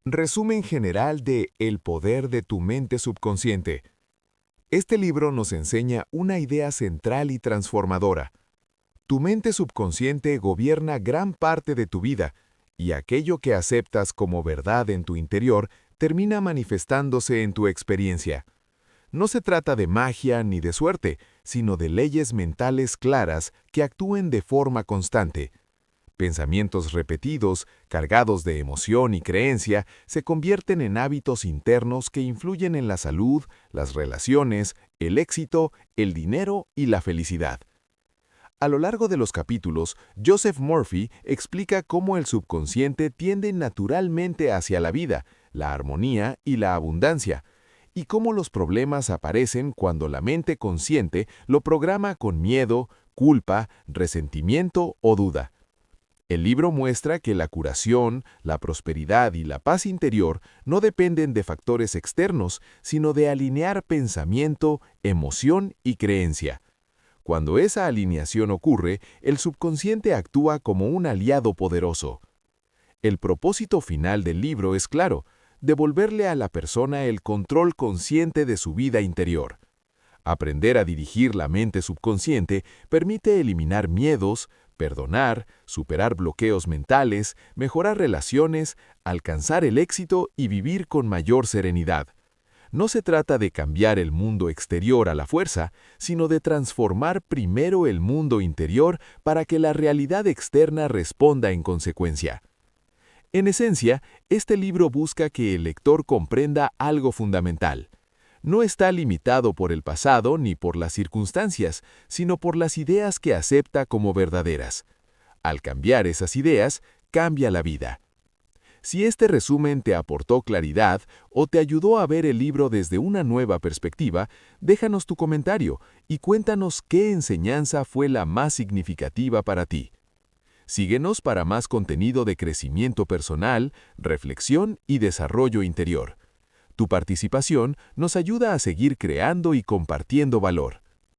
Resumen general de El poder de tu mente subconsciente. Este libro nos enseña una idea central y transformadora. Tu mente subconsciente gobierna gran parte de tu vida, y aquello que aceptas como verdad en tu interior termina manifestándose en tu experiencia. No se trata de magia ni de suerte, sino de leyes mentales claras que actúen de forma constante. Pensamientos repetidos, cargados de emoción y creencia, se convierten en hábitos internos que influyen en la salud, las relaciones, el éxito, el dinero y la felicidad. A lo largo de los capítulos, Joseph Murphy explica cómo el subconsciente tiende naturalmente hacia la vida, la armonía y la abundancia, y cómo los problemas aparecen cuando la mente consciente lo programa con miedo, culpa, resentimiento o duda. El libro muestra que la curación, la prosperidad y la paz interior no dependen de factores externos, sino de alinear pensamiento, emoción y creencia. Cuando esa alineación ocurre, el subconsciente actúa como un aliado poderoso. El propósito final del libro es claro: devolverle a la persona el control consciente de su vida interior. Aprender a dirigir la mente subconsciente permite eliminar miedos, perdonar, superar bloqueos mentales, mejorar relaciones, alcanzar el éxito y vivir con mayor serenidad. No se trata de cambiar el mundo exterior a la fuerza, sino de transformar primero el mundo interior para que la realidad externa responda en consecuencia. En esencia, este libro busca que el lector comprenda algo fundamental. No está limitado por el pasado ni por las circunstancias, sino por las ideas que acepta como verdaderas. Al cambiar esas ideas, cambia la vida. Si este resumen te aportó claridad o te ayudó a ver el libro desde una nueva perspectiva, déjanos tu comentario y cuéntanos qué enseñanza fue la más significativa para ti. Síguenos para más contenido de crecimiento personal, reflexión y desarrollo interior. Tu participación nos ayuda a seguir creando y compartiendo valor.